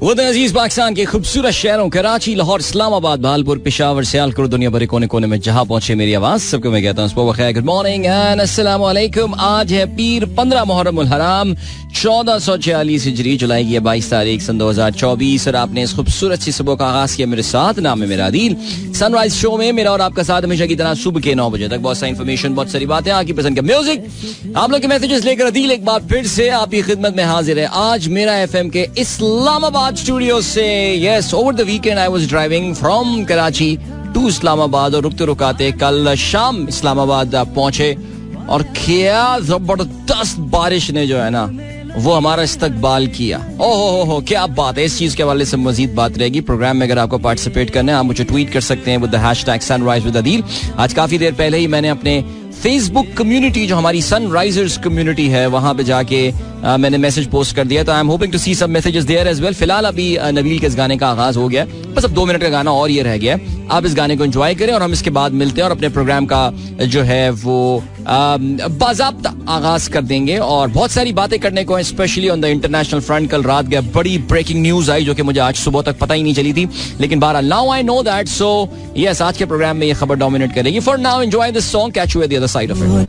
वतन अजीज पाकिस्तान के खूबसूरत शहरों कराची, लाहौर, इस्लामाबाद, भालपुर, पेशावर, सियालकोट, दुनिया भर कोने कोने में जहां पहुंचे मेरी आवाज सबको मैं कहता हूँ गुड मॉर्निंग एंड अस्सलाम वालेकुम। आज है पीर 15 मुहर्रम उल हराम 1446 हिजरी, जुलाई की 22 तारीख सन 2024 और आपने इस खूबसूरत सी सुबह का आगाज किया मेरे साथ। नाम है मेरा आदिल। सनराइज शो में मेरा और आपका साथ हमेशा की तरह सुबह के 9 बजे तक। बहुत सारी इन्फॉर्मेशन, बहुत सारी बातें, आपकी पसंद का म्यूजिक, आप लोग के मैसेजेस लेकर अदील एक बार फिर से आपकी खिदमत में हाजिर है। आज मेरा एफएम के इस्लामाबाद स्टूडियो से, yes, over the weekend I was driving from Karachi to Islamabad और रुकते रुकाते कल शाम इस्लामाबाद पहुंचे और क्या जबरदस्त बारिश ने जो है ना वो हमारा इस्तकबाल किया। ओहो क्या बात है। इस चीज के हवाले से मजीद बात रहेगी प्रोग्राम में। अगर आपको पार्टिसिपेट करना है आप मुझे ट्वीट कर सकते हैं with the hashtag sunrise with Adeel. आज काफी देर पहले ही मैंने अपने फेसबुक कम्युनिटी, जो हमारी सनराइजर्स कम्युनिटी है, वहां पे जाके मैंने मैसेज पोस्ट कर दिया। तो I am hoping to see some messages there as well. फिलहाल अभी नबील के इस गाने का आगाज हो गया, बस अब 2 मिनट का गाना और ये रह गया। आप इस गाने को एंजॉय करें और हम इसके बाद मिलते हैं और अपने प्रोग्राम का जो है वो बाज़ाब्ता आगाज कर देंगे। और बहुत सारी बातें करने को, specially on the international front. कल रात गया बड़ी ब्रेकिंग न्यूज आई जो कि मुझे आज सुबह तक पता ही नहीं चली थी, लेकिन बहरहाल now I know that. So yes, आज के प्रोग्राम में ये खबर डोमिनेट करेगी। For now enjoy this song, catch you at the other side of it.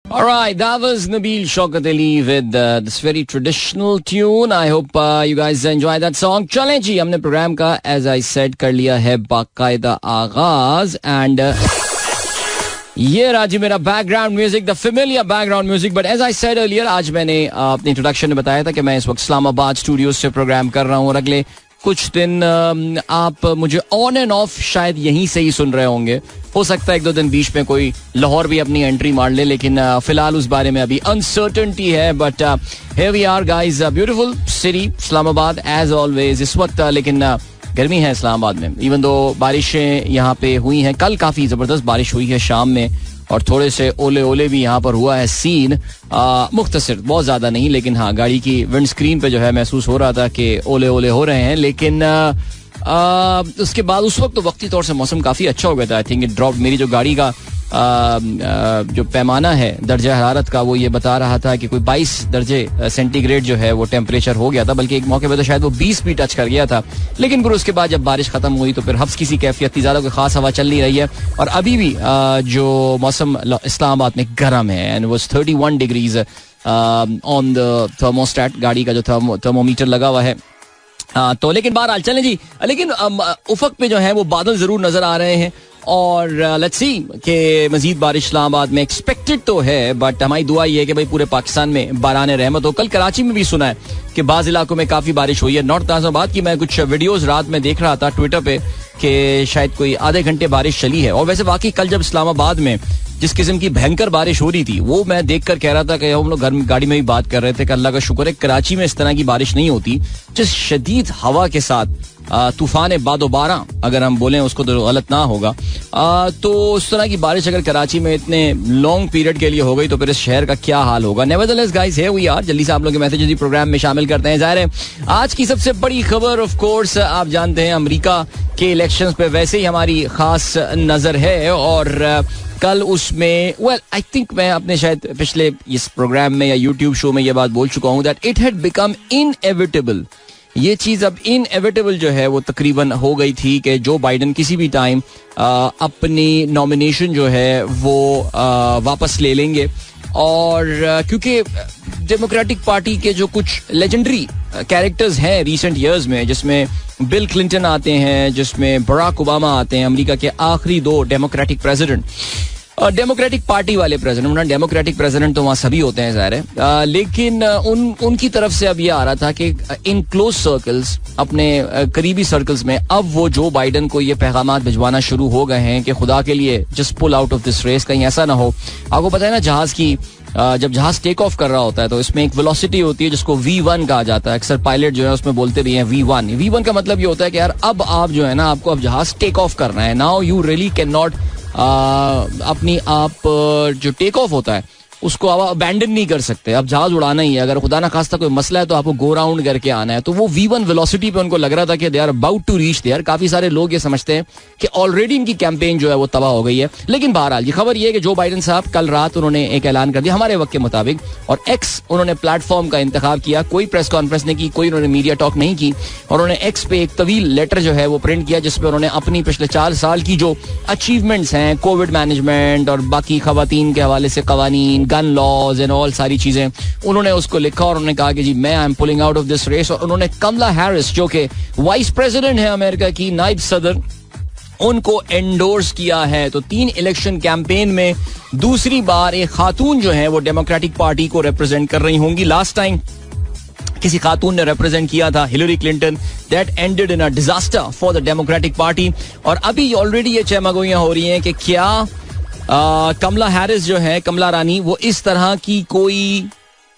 Alright, that was Nabil Shaukat Ali with this very traditional tune. I hope you guys enjoy that song. चलें जी, हमने programme का as I said कर लिया है बाकायदा आगाज and ये राजी मेरा background music, the familiar background music. But as I said earlier, आज मैंने अपने इंट्रोडक्शन में बताया था कि मैं इस वक्त इस्लामाबाद स्टूडियो से प्रोग्राम कर रहा हूँ और अगले कुछ दिन आप मुझे ऑन एंड ऑफ शायद यहीं से ही सुन रहे होंगे। हो सकता है 1-2 दिन बीच में कोई लाहौर भी अपनी एंट्री मार ले, लेकिन फिलहाल उस बारे में अभी अनसर्टेनिटी है। But here we are guys, beautiful city Islamabad as always इस वक्त। लेकिन गर्मी है इस्लामाबाद में, इवन दो बारिशें यहाँ पे हुई हैं। कल काफी जबरदस्त बारिश हुई है शाम में और थोड़े से ओले भी यहाँ पर हुआ है सीन। मुख्तसर, बहुत ज्यादा नहीं, लेकिन हाँ गाड़ी की विंड स्क्रीन पे जो है महसूस हो रहा था कि ओले हो रहे हैं। लेकिन उसके बाद उस वक्त तो वक्ती तौर से मौसम काफी अच्छा हो गया था। आई थिंक इट ड्रॉप। मेरी जो गाड़ी का जो पैमाना है दर्जा हरारत का, वो ये बता रहा था कि कोई 22 दर्जे सेंटीग्रेड जो है वो टेम्परेचर हो गया था, बल्कि एक मौके पे तो शायद वो 20 भी टच कर गया था। लेकिन फिर उसके बाद जब बारिश खत्म हुई तो फिर हफ्स किसी कैफियत थी, ज्यादा कोई खास हवा चल नहीं रही है। और अभी भी जो मौसम इस्लामाबाद में गर्म है and was 31 degrees on the thermostat, गाड़ी का जो थर्मोमीटर लगा हुआ है। तो लेकिन बहरहाल चलें जी। लेकिन उफक पे जो है वो बादल जरूर नजर आ रहे हैं और लेट्स सी कि मजीद बारिश इस्लामाबाद में एक्सपेक्टेड तो है। बट हमारी दुआ ये है कि भाई पूरे पाकिस्तान में बाराने रहमत हो। कल कराची में भी सुना है कि बाज़ इलाकों में काफी बारिश हुई है। नॉर्थ नाज़िमाबाद की मैं कुछ वीडियोस रात में देख रहा था ट्विटर पे कि शायद कोई आधे घंटे बारिश चली है। और वैसे वाकई कल जब इस्लामाबाद में जिस किस्म की भयंकर बारिश हो रही थी वो मैं देखकर कह रहा था कि हम लोग गाड़ी में भी बात कर रहे थे कि अल्लाह का शुक्र है कराची में इस तरह की बारिश नहीं होती, जिस शदीद हवा के साथ तूफान बादोबारा अगर हम बोलें उसको तो गलत ना होगा। तो उस तरह की बारिश अगर कराची में इतने लॉन्ग पीरियड के लिए हो गई तो फिर इस शहर का क्या हाल होगा। Nevertheless guys, here we are. जल्दी से आप लोग के मैसेजेस भी प्रोग्राम में शामिल करते हैं। जाहिर है आज की सबसे बड़ी खबर ऑफ कोर्स आप जानते हैं अमेरिका के इलेक्शंस पे वैसे ही हमारी खास नजर है। और कल उसमें आई थिंक मैं अपने शायद पिछले इस प्रोग्राम में या यूट्यूब शो में ये बात बोल चुका हूं that it had become inevitable. ये चीज अब इनएविटेबल जो है वो तकरीबन हो गई थी कि जो बाइडन किसी भी टाइम अपनी नॉमिनेशन जो है वो वापस ले लेंगे। और क्योंकि डेमोक्रेटिक पार्टी के जो कुछ लेजेंडरी कैरेक्टर्स हैं रिसेंट ईयर्स में, जिसमें बिल क्लिंटन आते हैं, जिसमें बराक ओबामा आते हैं, अमेरिका के आखिरी 2 डेमोक्रेटिक प्रेसिडेंट, डेमोक्रेटिक पार्टी वाले प्रेसिडेंट। डेमोक्रेटिक प्रेसिडेंट तो वहां सभी होते हैं जाहिर है, लेकिन उनकी तरफ से अब ये आ रहा था कि इन क्लोज सर्कल्स, अपने करीबी सर्कल्स में अब वो जो बाइडन को ये पैगाम भिजवाना शुरू हो गए हैं कि खुदा के लिए just pull out of this race, कहीं ऐसा ना हो। आपको पता है ना जहाज की जब जहाज टेक ऑफ कर रहा होता है तो इसमें एक वेलोसिटी होती है जिसको V1 कहा जाता है। अक्सर पायलट जो है उसमें बोलते भी हैं V1 का मतलब ये होता है कि यार अब आप जो है ना, आपको अब जहाज टेक ऑफ करना है। Now you really can not अपनी आप जो टेक ऑफ होता है उसको आप अबैंडन नहीं कर सकते. अब जहाज उड़ाना ही है, अगर खुदा ना खास्ता कोई मसला है तो आपको गो राउंड करके आना है. तो वो V1 वेलोसिटी पे उनको लग रहा था कि they are about to reach there. काफी सारे लोग ये समझते हैं कि ऑलरेडी इनकी कैंपेन जो है वो तबाह हो गई है. लेकिन बहरहाल ये खबर ये है कि जो बाइडन साहब कल रात उन्होंने एक ऐलान कर दिया हमारे वक्त के मुताबिक, और एक्स उन्होंने प्लेटफॉर्म का इंतखाब किया. कोई प्रेस कॉन्फ्रेंस नहीं की, कोई उन्होंने मीडिया टॉक नहीं की, और उन्होंने एक्स पे एक तवील लेटर जो है वो प्रिंट किया जिसपे उन्होंने अपनी पिछले 4 साल की जो अचीवमेंट्स हैं, कोविड मैनेजमेंट और बाकी खवातीन के हवाले से कवानीन, गन लॉज एंड ऑल सारी चीजें, उन्होंने उसको लिखा और उन्होंने कहा कि जी मैं I am pulling out of this race. और उन्होंने कमला हैरिस जो कि वाइस प्रेसिडेंट है अमेरिका की, नायब सदर, उनको एंडोर्स किया है. तो 3 इलेक्शन कैंपेन में दूसरी बार एक खातून जो है वो डेमोक्रेटिक पार्टी को रिप्रेजेंट कर रही होंगी. लास्ट टाइम किसी खातून ने रिप्रेजेंट किया था, Hillary Clinton. That ended in a disaster for the Democratic party. और अभी ऑलरेडी ये चहमगोइयां हो रही हैं कि क्या कमला हैरिस जो है, कमला रानी, वो इस तरह की कोई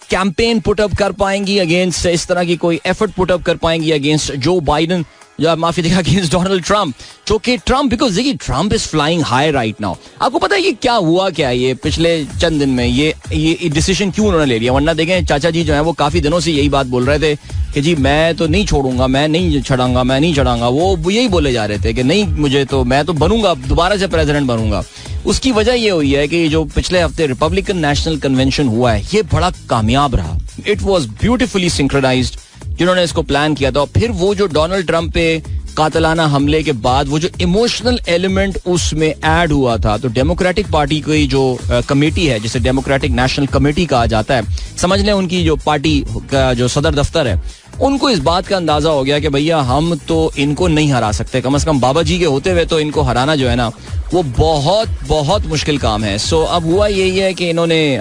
कैंपेन पुटअप कर पाएंगी अगेंस्ट, इस तरह की कोई एफर्ट पुटअप कर पाएंगी अगेंस्ट जो बाइडन, या माफी देखा अगेंस्ट डोनाल्ड ट्रंप. जो कि ट्रंप, बिकॉज देखिए Trump is flying high right now. आपको पता है ये क्या हुआ, क्या ये पिछले चंद दिन में ये डिसीजन क्यों उन्होंने ले लिया? वरना देखें चाचा जी जो है वो काफी दिनों से यही बात बोल रहे थे कि जी मैं तो नहीं छोड़ूंगा, मैं नहीं चढ़ाऊंगा, मैं नहीं चढ़ाऊंगा. वो यही बोले जा रहे थे कि नहीं मुझे तो, मैं तो बनूंगा, दोबारा से प्रेसिडेंट बनूंगा. उसकी वजह ये हुई है कि जो पिछले हफ्ते रिपब्लिकन नेशनल कन्वेंशन हुआ है ये बड़ा कामयाब रहा. इट वॉज ब्यूटिफुली सिंक्रोनाइज्ड जिन्होंने इसको प्लान किया था. फिर वो जो डोनाल्ड ट्रंप पे कातलाना हमले के बाद वो जो इमोशनल एलिमेंट उसमें ऐड हुआ था, तो डेमोक्रेटिक पार्टी की जो कमेटी है, जिसे डेमोक्रेटिक नेशनल कमेटी कहा जाता है, समझ लें उनकी जो पार्टी का जो सदर दफ्तर है, उनको इस बात का अंदाजा हो गया कि भैया हम तो इनको नहीं हरा सकते, कम से कम बाबा जी के होते हुए तो इनको हराना जो है ना वो बहुत बहुत मुश्किल काम है. सो अब हुआ यही है कि इन्होंने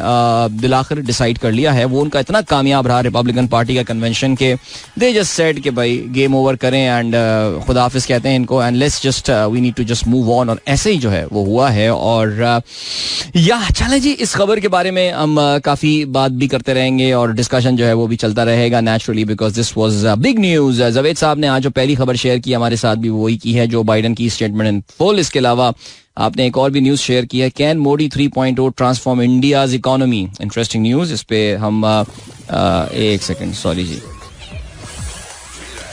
दिलाखिर डिसाइड कर लिया है. वो उनका इतना कामयाब रहा रिपब्लिकन पार्टी का कन्वेंशन के दे जस्ट सेड कि भाई गेम ओवर करें एंड खुदा हाफिज कहते हैं इनको, and let's just we need to just move on. और ऐसे ही जो है वो हुआ है. और या चले जी, इस खबर के बारे में हम काफी बात भी करते रहेंगे और डिस्कशन जो है वो भी चलता रहेगा naturally, because this was big news. Javed साहब ने आज जो पहली खबर शेयर की हमारे साथ भी वही की है, जो बाइडन की स्टेटमेंट इन फुल. इसके अलावा आपने एक और भी न्यूज शेयर की है, can Modi 3.0 transform India's economy. Interesting news. इस पे हम एक सेकंड, सॉरी जी,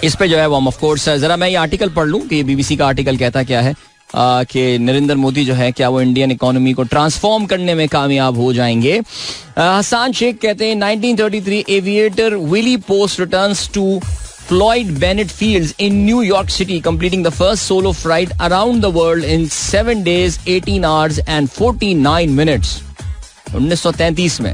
इस पे जो है वो हम ऑफ कोर्स जरा मैं ये आर्टिकल पढ़ लूं कि बीबीसी का आर्टिकल कहता क्या है कि नरेंद्र मोदी जो है क्या वो इंडियन इकोनॉमी को ट्रांसफॉर्म करने में कामयाब हो जाएंगे. हसन शेख कहते हैं 1933 aviator Wiley Post returns to Floyd Bennett Fields in New York City, completing the first solo flight around the world in 7 days, 18 hours and 49 minutes. 1933 में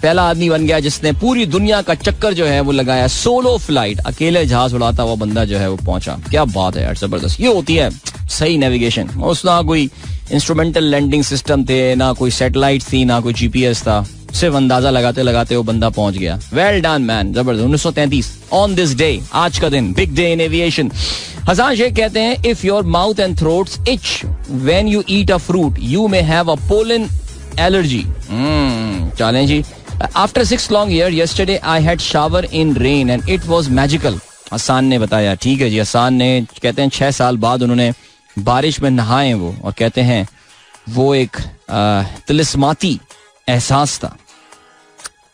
पहला आदमी बन गया जिसने पूरी दुनिया का चक्कर जो है वो लगाया. सोलो फ्लाइट, अकेले जहाज उड़ाता हुआ बंदा जो है वो पहुंचा. क्या बात है यार, जबरदस्त. ये होती है सही नेविगेशन. उसना कोई इंस्ट्रूमेंटल लैंडिंग सिस्टम थे, ना कोई सैटेलाइट थी, ना कोई जीपीएस था, सिर्फ अंदाजा लगाते लगाते वो बंदा पहुंच गया. वेल डन मैन, जबरदस्त. 1933 ऑन दिस डे, आज का दिन, big day in aviation. Hasan Sheikh कहते हैं if your mouth and throats itch when you eat a fruit you may have a pollen allergy. चलें जी. After 6 long years yesterday I had shower in rain and it was magical. Hasan ने बताया. ठीक है जी. हसन ने कहते हैं 6 साल बाद उन्होंने बारिश में नहाए वो, और कहते हैं वो एक तिलिस्माती एहसास था.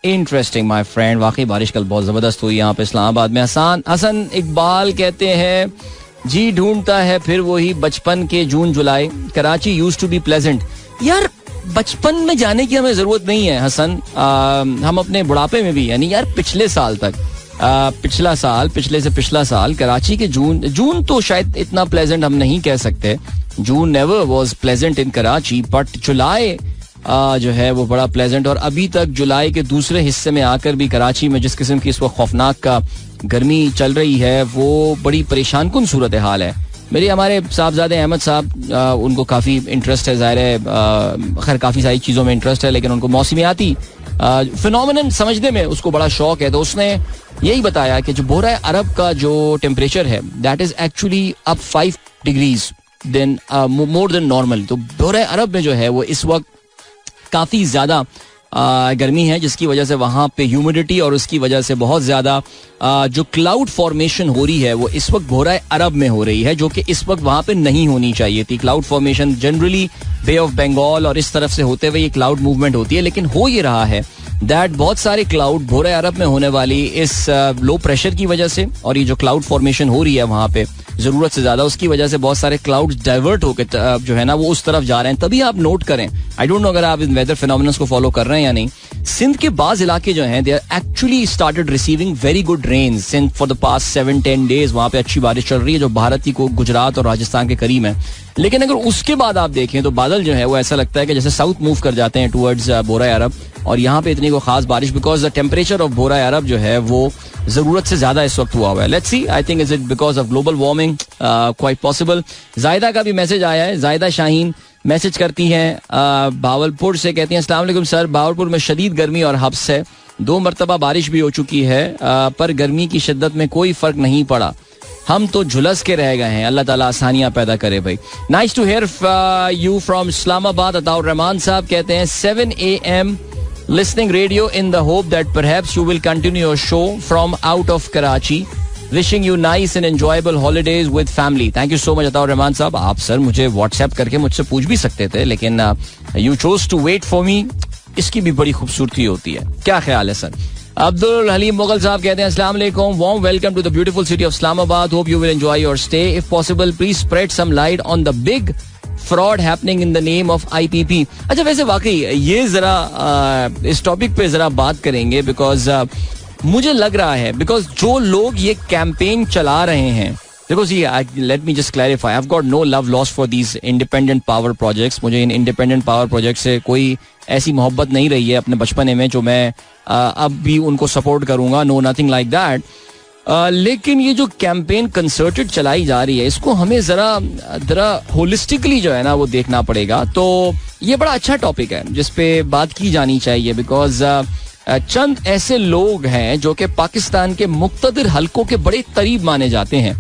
Interesting my friend. वाकई बारिश कल बहुत जबरदस्त हुई यहाँ पे इस्लामाबाद में. हसन इकबाल कहते हैं जी ढूंढता है फिर वही बचपन के जून जुलाई. Karachi used to be pleasant. यार बचपन में जाने की हमें जरूरत नहीं है हसन. हम अपने बुढ़ापे में भी, यानी यार पिछले साल तक, पिछला साल, पिछले से पिछला साल कराची के जून तो शायद इतना प्लेजेंट हम नहीं कह सकते. June never was pleasant in Karachi, but July जो है वो बड़ा प्लेजेंट. और अभी तक जुलाई के दूसरे हिस्से में आकर भी कराची में जिस किस्म की इस वक्त खौफनाक का गर्मी चल रही है वो बड़ी परेशान कुन सूरत हाल है. मेरे हमारे साहबजादे अहमद साहब, उनको काफ़ी इंटरेस्ट है, ज़ाहिर है, खैर काफ़ी सारी चीज़ों में इंटरेस्ट है, लेकिन उनको मौसमियाती फिनोमेनन समझने में उसको बड़ा शौक है. तो उसने यही बताया कि जो बोरा अरब का जो टेम्परेचर है that is actually up 5 degrees then more than normal. तो बोरा अरब में जो है वो इस वक्त काफ़ी ज़्यादा गर्मी है, जिसकी वजह से वहाँ पे ह्यूमिडिटी और उसकी वजह से बहुत ज़्यादा जो क्लाउड फॉर्मेशन हो रही है वो इस वक्त बोराए अरब में हो रही है, जो कि इस वक्त वहाँ पे नहीं होनी चाहिए थी. Cloud formation generally Bay of Bengal और इस तरफ से होते हुए ये क्लाउड मूवमेंट होती है, लेकिन हो ये रहा है दैट बहुत सारे क्लाउड बोराए अरब में होने वाली इस लो प्रेशर की वजह से और ये जो क्लाउड फॉर्मेशन हो रही है वहाँ पे जरूरत से ज्यादा, उसकी वजह से बहुत सारे क्लाउड्स डाइवर्ट होकर जो है ना वो उस तरफ जा रहे हैं. तभी आप नोट करें, आई डोंट नो अगर आप इन वेदर फिनोमेनन्स को फॉलो कर रहे हैं या नहीं, सिंध के बाज इलाके जो हैं they are actually started receiving very good rains Sindh for the past 7-10 days. वहाँ पे अच्छी बारिश चल रही है जो भारत की को गुजरात और राजस्थान के करीब है. लेकिन अगर उसके बाद आप देखें तो बादल जो है वो ऐसा लगता है कि जैसे साउथ मूव कर जाते हैं टुवर्ड्स बोराए अरब, और यहाँ पे इतनी को खास बारिश बिकॉज द टेम्परेचर ऑफ बोराए अरब जो है वो जरूरत से ज्यादा इस वक्त हुआ हुआ है. Let's see, I think is it because of global warming, quite possible. जायदा का भी मैसेज आया है. जायदा शाहीन मैसेज करती हैं भावलपुर से, कहती हैं अस्सलाम वालेकुम सर, भावलपुर में शदीद गर्मी और हब्स है. 2 मरतबा बारिश भी हो चुकी है पर गर्मी की शिद्दत में कोई फर्क नहीं पड़ा. हम तो झुलस के रह गए हैं. अल्लाह ताला आसानियां पैदा करे भाई. Nice to hear you from Islamabad. Ataur Rahman साहब कहते हैं 7 AM listening radio in the hope that perhaps you will continue your show from out of Karachi. Wishing you nice and enjoyable holidays with family. Thank you so much Ataur Rahman साहब. आप sir मुझे WhatsApp करके मुझसे पूछ भी सकते थे, लेकिन you chose to wait for me. इसकी भी बड़ी खूबसूरती होती है. क्या ख्याल है सर? अब्दुल हलीम मुगल साहब कहते हैं अस्सलाम वालेकुम, warm welcome to the beautiful city of Islamabad. Hope you will enjoy your stay. If possible please spread some light on the big fraud happening in the name of IPP. अच्छा, वैसे वाकई ये जरा इस टॉपिक पे जरा बात करेंगे बिकॉज मुझे लग रहा है बिकॉज जो लोग ये कैंपेन चला रहे हैं, देखो see let me just clarify, I have got no love lost for these independent power projects. मुझे इन इंडिपेंडेंट पावर प्रोजेक्ट से कोई ऐसी मोहब्बत नहीं रही है अपने बचपने में जो मैं अब भी उनको सपोर्ट करूंगा. No, nothing like that. लेकिन ये जो कैंपेन कंसर्टेड चलाई जा रही है इसको हमें जरा होलिस्टिकली जो है ना वो देखना पड़ेगा. तो ये बड़ा अच्छा टॉपिक है जिस पे बात की जानी चाहिए बिकॉज चंद ऐसे लोग हैं जो कि पाकिस्तान के मुक्तदिर हलकों के बड़े करीब माने जाते हैं,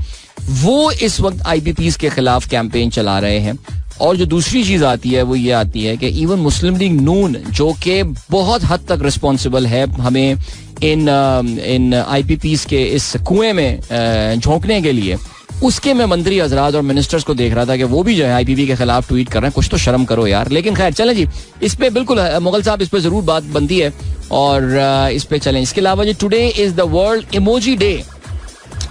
वो इस वक्त IPPs के खिलाफ कैंपेन चला रहे हैं. और जो दूसरी चीज आती है वो ये आती है कि इवन मुस्लिम लीग नून जो कि बहुत हद तक रिस्पॉन्सिबल है हमें इन IPPs के इस कुएं में झोंकने के लिए, उसके मैं मंत्री हजरात और मिनिस्टर्स को देख रहा था कि वो भी जो है IPP के खिलाफ ट्वीट कर रहे हैं. कुछ तो शर्म करो यार. लेकिन खैर चलें जी, इस पे बिल्कुल मुगल साहब इस पे जरूर बात बनती है और इस पे चलें. इसके अलावा जी today is the world emoji day.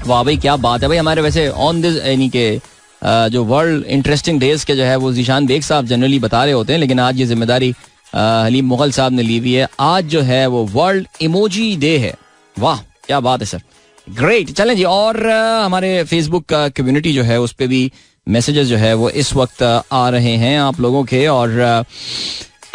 वाह भाई क्या बात है भाई. हमारे वैसे ऑन दिस यानी कि जो वर्ल्ड इंटरेस्टिंग डेज के जो है वो जीशान बेग साहब जनरली बता रहे होते हैं, लेकिन आज ये जिम्मेदारी हलीम मुगल साहब ने ली हुई है. आज जो है वो वर्ल्ड इमोजी डे है. वाह क्या बात है सर, ग्रेट. चलें जी, और हमारे फेसबुक का कम्युनिटी जो है उस पर भी मैसेजेस जो है वो इस वक्त आ रहे हैं आप लोगों के. और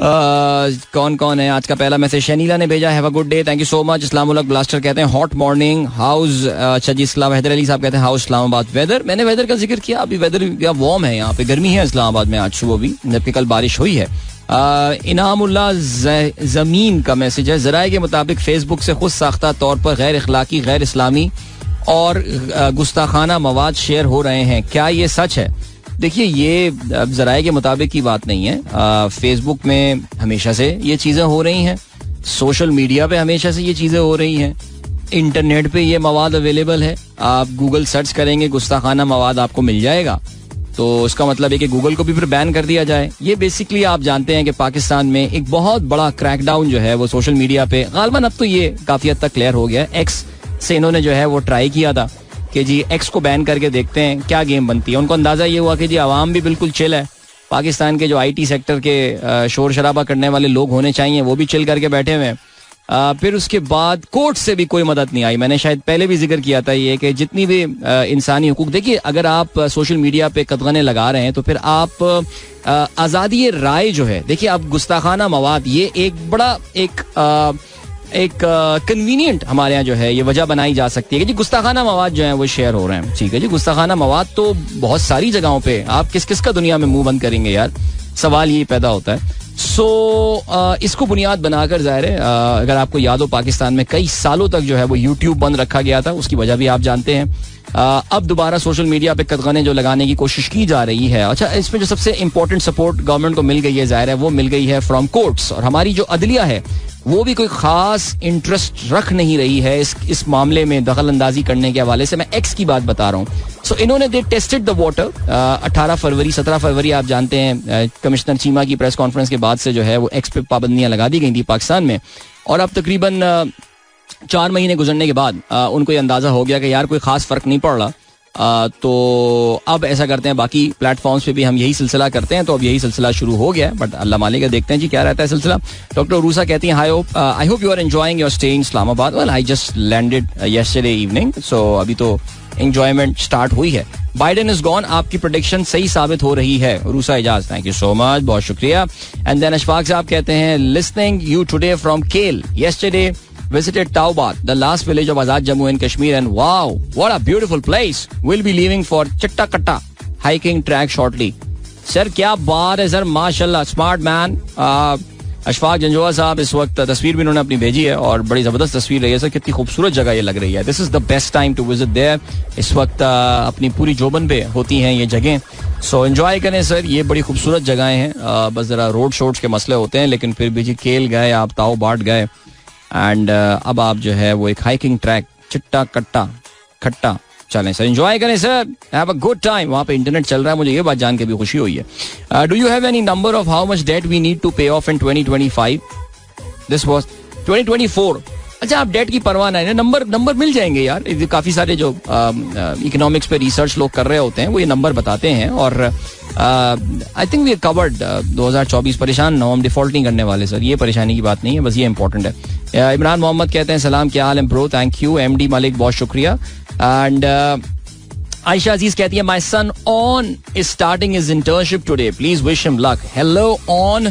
कौन कौन है? आज का पहला मैसेज शनीला ने भेजा, have a good day, thank you so much. Islam उलग ब्लास्टर कहते हैं हॉट मॉर्निंग हाउस. अच्छा जी, इस्लाम हैदर अली साहब कहते हैं हाउस इस्लामाबाद वेदर. मैंने वेदर का जिक्र किया, अभी वेदर वार्म है, यहाँ पे गर्मी है इस्लामाबाद में आज सुबह भी, जबकि कल बारिश हुई है. इनामुल्लाह जमीन का मैसेज है, जराए के मुताबिक फेसबुक से खुद साख्ता तौर पर गैर अखलाकी, गैर इस्लामी और गुस्ताखाना मवाद शेयर हो रहे हैं, क्या ये सच है? देखिए, ये जराए के मुताबिक की बात नहीं है. फेसबुक में हमेशा से ये चीज़ें हो रही हैं, सोशल मीडिया पे हमेशा से ये चीज़ें हो रही हैं, इंटरनेट पे ये मवाद अवेलेबल है. आप गूगल सर्च करेंगे गुस्ताखाना मवाद आपको मिल जाएगा. तो इसका मतलब है कि गूगल को भी फिर बैन कर दिया जाए. ये बेसिकली आप जानते हैं कि पाकिस्तान में एक बहुत बड़ा क्रैकडाउन जो है वो सोशल मीडिया पे गालबन अब तो ये काफ़ी हद तक क्लियर हो गया है. एक्स से इन्होंने जो है वो ट्राई किया था कि जी एक्स को बैन करके देखते हैं क्या गेम बनती है. उनको अंदाजा ये हुआ कि जी आवाम भी बिल्कुल चिल है, पाकिस्तान के जो IT सेक्टर के शोर शराबा करने वाले लोग होने चाहिए वो भी चिल करके बैठे हुए हैं. फिर उसके बाद कोर्ट से भी कोई मदद नहीं आई. मैंने शायद पहले भी जिक्र किया था ये कि जितनी भी इंसानी हुकूक, देखिए अगर आप सोशल मीडिया पे कदगने लगा रहे हैं तो फिर आप आज़ादी राय जो है, देखिए आप गुस्ताखाना मवाद ये एक बड़ा एक कन्वीनियंट हमारे यहाँ जो है ये वजह बनाई जा सकती है कि जी गुस्ताखाना मवाद जो है वो शेयर हो रहे हैं. ठीक है जी, गुस्ताखाना मवाद तो बहुत सारी जगहों पे, आप किस किस का दुनिया में मुंह बंद करेंगे यार, सवाल ये पैदा होता है. इसको बुनियाद बनाकर जाहिर है अगर आपको याद हो पाकिस्तान में कई सालों तक जो है वो YouTube बंद रखा गया था. उसकी वजह भी आप जानते हैं अब दोबारा सोशल मीडिया पे कदगने जो लगाने की कोशिश की जा रही है. अच्छा, इसमें जो सबसे इंपॉर्टेंट सपोर्ट गवर्नमेंट को मिल गई है, जाहिर है वो मिल गई है फ्रॉम कोर्ट्स. और हमारी जो अदलिया है वो भी कोई खास इंटरेस्ट रख नहीं रही है इस मामले में दखल अंदाजी करने के हवाले से. मैं एक्स की बात बता रहा हूँ. सो इन्होंने दे टेस्टेड द वाटर. 18 फरवरी 17 फरवरी आप जानते हैं कमिश्नर चीमा की प्रेस कॉन्फ्रेंस के बाद से जो है वो एक्स पे पाबंदियां लगा दी गई थी पाकिस्तान में. और अब तकरीबन 4 महीने गुजरने के बाद उनको ये अंदाजा हो गया कि यार कोई खास फर्क नहीं पड़ रहा. तो अब ऐसा करते हैं, बाकी प्लेटफॉर्म्स पे भी हम यही सिलसिला करते हैं. तो अब यही सिलसिला शुरू हो गया है, बट अल्लाह मालिक है, देखते हैं जी क्या रहता है सिलसिला. डॉक्टर रूसा कहती हैं I hope you are enjoying your stay in Islamabad. Well I just landed yesterday evening, so अभी तो एंजॉयमेंट स्टार्ट हुई है. बाइडेन इज गॉन, आपकी प्रेडिक्शन सही साबित हो रही है. Rusa Ijaz, thank you so much, बहुत शुक्रिया. एंड देन अशफाक साहब कहते हैं listening you today from Kel. Yesterday visited Taubat, the last village of Azad Jammu and Kashmir, and wow, what a beautiful place. We'll be leaving for Chittakatta hiking track shortly. Sir, क्या बात है sir, माशाल्लाह, smart man. Ashfaq Janjua साहब इस वक्त तस्वीर भी उन्होंने अपनी भेजी है और बड़ी जबरदस्त तस्वीर रही है सर. कितनी खूबसूरत जगह ये लग रही है. This is the best time to visit there. इस वक्त अपनी पूरी जोबन पे होती हैं ये जगह. सो एंजॉय करें सर, ये बड़ी खूबसूरत जगहें हैं. बस जरा रोड शोड्स के मसले होते हैं, लेकिन फिर भी जी केल गए आप, ताऊ बाट गए, एंड अब आप जो है वो एक हाइकिंग ट्रैक चिट्टा कट्टा खट्टा चलें सर, एंजॉय करें sir, have a good time. वहाँ पे इंटरनेट चल रहा है, मुझे ये बात जान के भी खुशी हुई है. Do you have any number of how much debt we need to pay off in 2025? This was 2024. अच्छा, आप डेट की परवाह नहीं, नंबर मिल जाएंगे यार. काफी सारे जो इकोनॉमिक्स पे रिसर्च लोग कर रहे होते हैं वो ये नंबर बताते हैं. और आई थिंक वी कवर्ड 2024. परेशान ना हो, हम डिफॉल्ट नहीं करने वाले सर, ये परेशानी की बात नहीं है, बस ये इंपॉर्टेंट है. इमरान मोहम्मद कहते हैं सलाम, क्या हाल है bro, thank you. MD Malik, बहुत शुक्रिया. एंड आयशा अजीज कहती है my son Aun is starting his internship today, please wish him luck. Hello Aun,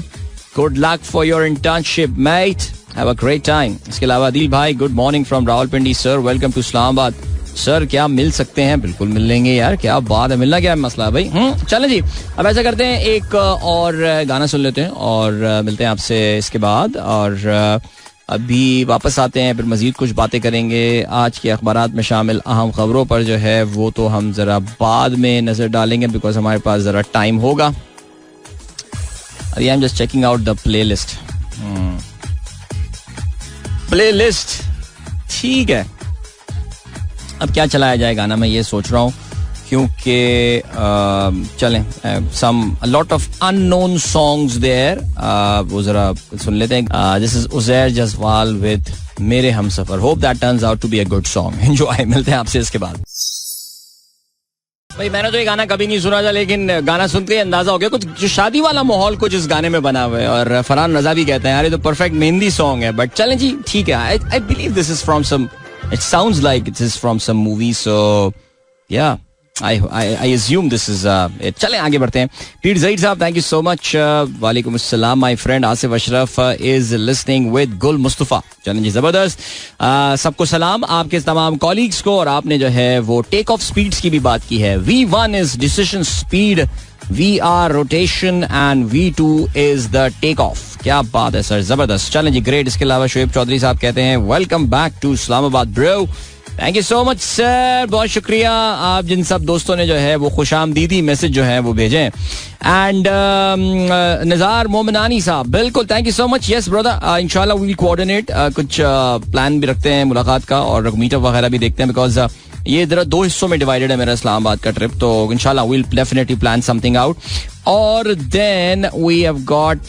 good luck for your internship mate, have a great time. इसके अलावा अदिल भाई, good morning from Rawalpindi sir, welcome to Islamabad. Sir क्या मिल सकते हैं? बिल्कुल मिल लेंगे यार, क्या बात है, मिलना क्या है मसला है भाई. चलें जी, अब ऐसा करते हैं एक और गाना सुन लेते हैं और मिलते हैं आपसे इसके बाद. और अभी वापस आते हैं, फिर मजीद कुछ बातें करेंगे. आज के अखबारात में शामिल अहम खबरों पर जो है वो तो हम जरा बाद में नजर डालेंगे, बिकॉज हमारे पास जरा टाइम होगा. I am just checking out the play list. ठीक है, अब क्या चलाया जाए गाना, मैं ये सोच रहा हूँ, क्योंकि चलें some lot of unknown songs there, वो जरा सुन लेते हैं. This is Uzair Jaswal with Mere Humsafar. Hope that turns out to be a good song. Enjoy, मिलते हैं आपसे इसके बाद. भाई मैंने तो ये गाना कभी नहीं सुना था, लेकिन गाना सुनते ही अंदाजा हो गया कुछ जो शादी वाला माहौल कुछ इस गाने में बना हुआ है. और फरहान रजा भी कहते हैं यार ये तो परफेक्ट मेहंदी सॉन्ग है. बट चलें जी, ठीक है. I believe this is from some, it sounds like it is from some movie, so yeah, I assume this is it. चलें आगे बढ़ते हैं. पीर ज़ईद साहब, thank you so much. वालेकुम अस्सलाम. My friend Asif Ashraf is listening with गुल मुस्तफ़ा. चलें जी, जबरदस्त. सबको सलाम, आपके तमाम कॉलीग्स को. और आपने जो है वो टेक ऑफ स्पीड्स की भी बात की है. V1 is decision speed, VR rotation and V2 is the take off. क्या बात है सर, जबरदस्त. चलें जी, ग्रेट. इसके अलावा शोएब चौधरी साहब कहते हैं welcome back to Islamabad bro. Thank you so much sir, बहुत शुक्रिया. आप जिन सब दोस्तों ने जो है वो खुशामदीदी मैसेज जो है वो भेजें. एंड निज़ार मोमिनानी साहब, बिल्कुल, thank you so much. Yes brother, इंशाल्लाह वी विल कोऑर्डिनेट. कुछ प्लान भी रखते हैं मुलाकात का और मीटअप वगैरह भी देखते हैं, बिकॉज ये इधर 2 हिस्सों में डिवाइडेड है मेरा इस्लामाबाद का ट्रिप. तो इंशाल्लाह we will definitely plan something out. और देन वी हैव गॉट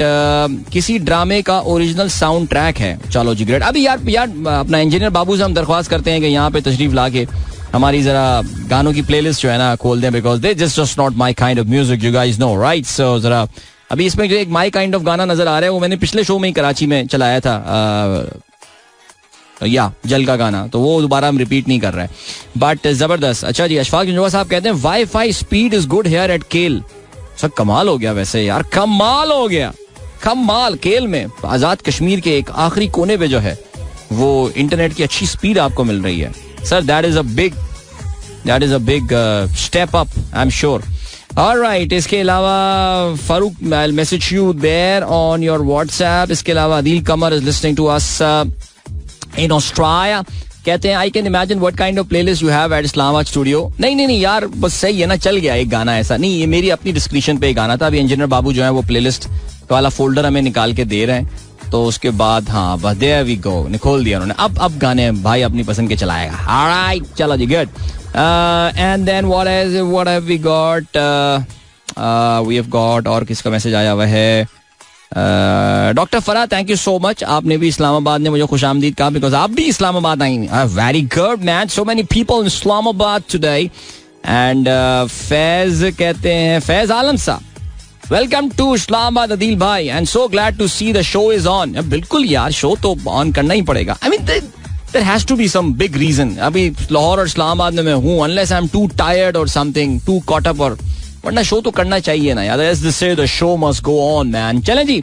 किसी ड्रामे का ओरिजिनल साउंड ट्रैक है. चलो जी, ग्रेट. अभी यार अपना इंजीनियर बाबू से हम दरख्वास्त करते हैं कि यहाँ पे तशरीफ ला के हमारी जरा गानों की प्लेलिस्ट जो है ना खोल दें, because they just not my kind of music, you guys know, right. So जरा अभी इसमें जो एक माई काइंड ऑफ गाना नजर आ रहा है वो मैंने पिछले शो में ही कराची में चलाया था, या जल का गाना, तो वो दोबारा हम रिपीट नहीं कर रहे हैं, बट जबरदस्त. अच्छा जी, अशफाक जंजोआ साहब कहते हैं wifi speed is good here eight केल. सर कमाल हो गया वैसे यार, कमाल हो गया, कमाल. केल में आजाद कश्मीर के एक आखिरी कोने पे जो है वो इंटरनेट की अच्छी स्पीड आपको मिल रही है sir. That is a big step up, I am sure. Alright, इसके अलावा Farooq, I message you there on your WhatsApp. इसके अलावा Adeel Qamar is listening to us in Australia. कहते हैं I can imagine what kind of playlist you have at Islamabad studio. नहीं यार, बस सही है ना, चल गया एक गाना ऐसा नहीं, ये मेरी अपनी डिस्क्रिप्शन पे एक गाना था. अभी इंजीनियर बाबू जो है वो प्लेलिस्ट वाला फोल्डर हमें निकाल के दे रहे हैं, तो उसके बाद हाँ बस देयर वी गो, खोल दिया उन्होंने. अब गाने भाई अपनी पसंद के चलाएगा. ऑलराइट, चलो जी, good. And then what have we got? We have got, और किसका मैसेज आया हुआ है? डॉक्टर फरा, थैंक यू सो मच. आपने भी इस्लामाबाद ने मुझे खुशामदीद कहा, बिकॉज आप भी इस्लामाबाद आई. Very good man, so many people in Islamabad today. And Faiz कहते हैं, फैज आलम साहब, वेलकम टू इस्लामाबाद अदील भाई, and so glad to see the show is on. बिल्कुल यार, शो तो ऑन करना ही पड़ेगा. I mean there has to be some big reason. अभी लाहौर और इस्लामाबाद में मैं हूँ, unless I am too tired और समथिंग, टू कॉट अप, और वरना शो तो करना चाहिए ना यार. एज दे से the show must go on man. चलें जी,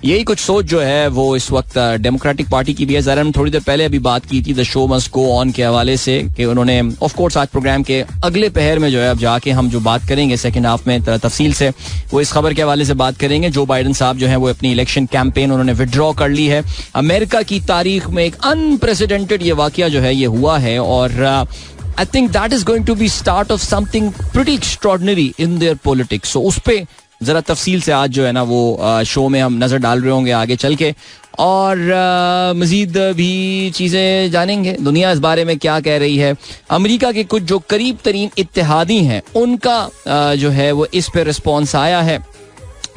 यही कुछ सोच जो है वो इस वक्त डेमोक्रेटिक पार्टी की भी है. जरा थोड़ी देर पहले अभी बात की थी the show must go on के हवाले से, कि उन्होंने ऑफ कोर्स आज प्रोग्राम के अगले पहर में जो है अब जाके हम जो बात करेंगे सेकंड हाफ में तफसील से, वो इस खबर के हवाले से बात करेंगे. जो बाइडन साहब जो है वो अपनी इलेक्शन कैंपेन उन्होंने विड्रॉ कर ली है. अमेरिका की तारीख में एक अनप्रेसिडेंटेड ये वाकया जो है ये हुआ है, और I think that is going to be start of something pretty extraordinary in their politics. So उस पे जरा तफसील से आज जो है ना वो शो में हम नजर डाल रहे होंगे आगे चल के, और मजीद भी चीजें जानेंगे. दुनिया इस बारे में क्या कह रही है. अमेरिका के कुछ जो करीब तरीन इत्तेहादी हैं उनका जो है वो इस पे रिस्पॉन्स आया है,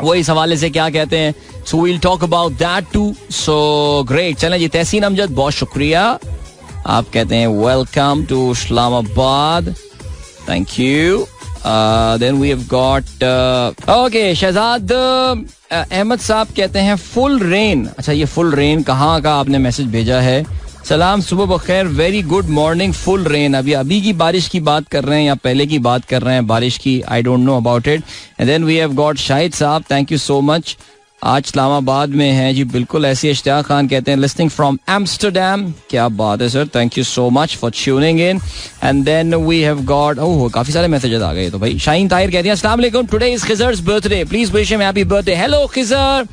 वो इस हवाले से क्या कहते हैं. So we'll talk about that too. So great. चलें जी, तहसीन अमजद बहुत शुक्रिया, आप कहते हैं welcome to Islamabad, thank you. Then we have got okay, Shahzad Ahmed साहब कहते हैं फुल रेन. अच्छा, ये फुल रेन कहाँ का आपने मैसेज भेजा है? सलाम, सुबह बखैर, very good morning. Full rain, अभी की बारिश की बात कर रहे हैं या पहले की बात कर रहे हैं बारिश की? I don't know about it. And then we have got Shahid साहब, थैंक यू सो मच. आज इस्लामाबाद में है जी, बिल्कुल ऐसी. इश्तियाक खान कहते हैं लिस्निंग फ्रॉम एम्स्टरडैम. क्या बात है sir, thank you so much for tuning in. And then we have got, oh काफी सारे मैसेजेस आ गए. तो भाई शाहीन ताहिर कहते हैं अस्सलाम वालेकुम, today is Khizar's birthday, please wish him happy birthday. Hello Khizar,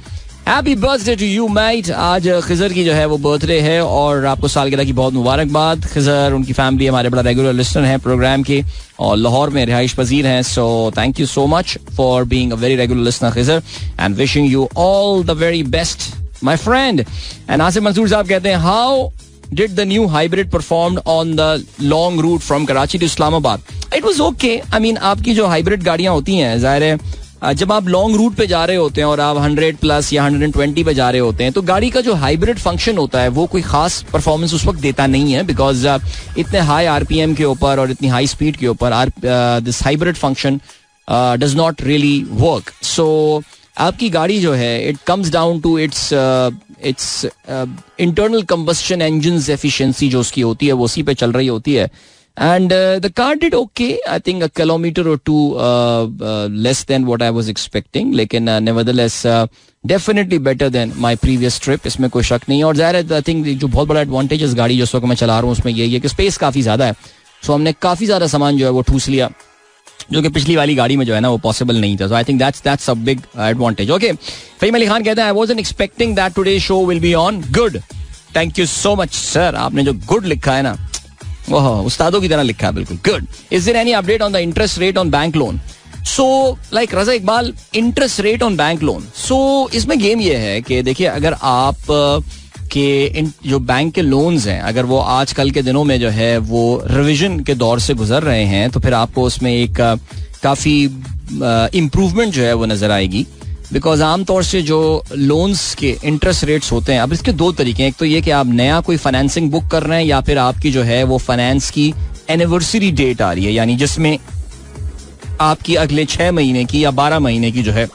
happy birthday to you mate. आज खिजर की जो है वो बर्थडे है, और आपको सालगिरह की बहुत मुबारकबाद. खिजर, उनकी फैमिली हमारे बड़ा रेगुलर लिस्टनर है प्रोग्राम की, और लाहौर में रिहाइश पजीर हैं. So thank you so much for being a very regular listener Khizar, and wishing you all the very best my friend. And Asif Mansoor साहब कहते हैं how did the new hybrid performed on the long route from Karachi to Islamabad? It was okay. I mean, आपकी जो hybrid गाड़ियां होती हैं, जाहिर है जब आप लॉन्ग रूट पे जा रहे होते हैं और आप 100 प्लस या 120 पे जा रहे होते हैं, तो गाड़ी का जो हाइब्रिड फंक्शन होता है वो कोई खास परफॉर्मेंस उस वक्त देता नहीं है, बिकॉज इतने हाई आरपीएम के ऊपर और इतनी हाई स्पीड के ऊपर this hybrid function does not really work. So आपकी गाड़ी जो है it comes down to its internal combustion engine efficiency जो उसकी होती है वो उसी पे चल रही होती है. And the car did okay. I think a kilometer or two less than what I was expecting. लेकिन nevertheless definitely better than my previous trip. इसमें कोई शक नहीं है. और ज़ाहिर है I think जो बहुत बड़ा advantage इस गाड़ी जो सो मैं चला रहा हूँ उसमें यही है कि स्पेस काफ़ी ज़्यादा है. सो हमने काफ़ी ज़्यादा सामान जो है वो ठूस लिया, जो कि पिछली वाली गाड़ी में जो है ना वो पॉसिबल नहीं था. So I think that's a big advantage. Okay, Faheem Ali Khan कहते हैं I wasn't expecting that today show will be on. Good, thank you so much sir. आपने जो गुड लिखा है ना वो उस्तादों की तरह लिखा है, बिल्कुल good. Is there any update on the interest rate on bank loan? So like Raza Iqbal, interest rate on bank loan. So इसमें गेम ये है कि देखिए, अगर आप के जो बैंक के लोन्स हैं अगर वो आजकल के दिनों में जो है वो रिविजन के दौर से गुजर रहे हैं, तो फिर आपको उसमें एक काफ़ी इम्प्रूवमेंट जो है वो नज़र आएगी. बिकॉज आमतौर से जो लोन्स के इंटरेस्ट रेट्स होते हैं, अब इसके दो तरीके हैं. एक तो ये कि आप नया कोई फाइनेंसिंग बुक कर रहे हैं, या फिर आपकी जो है वो फाइनेंस की एनिवर्सरी डेट आ रही है, यानी जिसमें आपकी अगले 6 महीने की या 12 महीने की जो है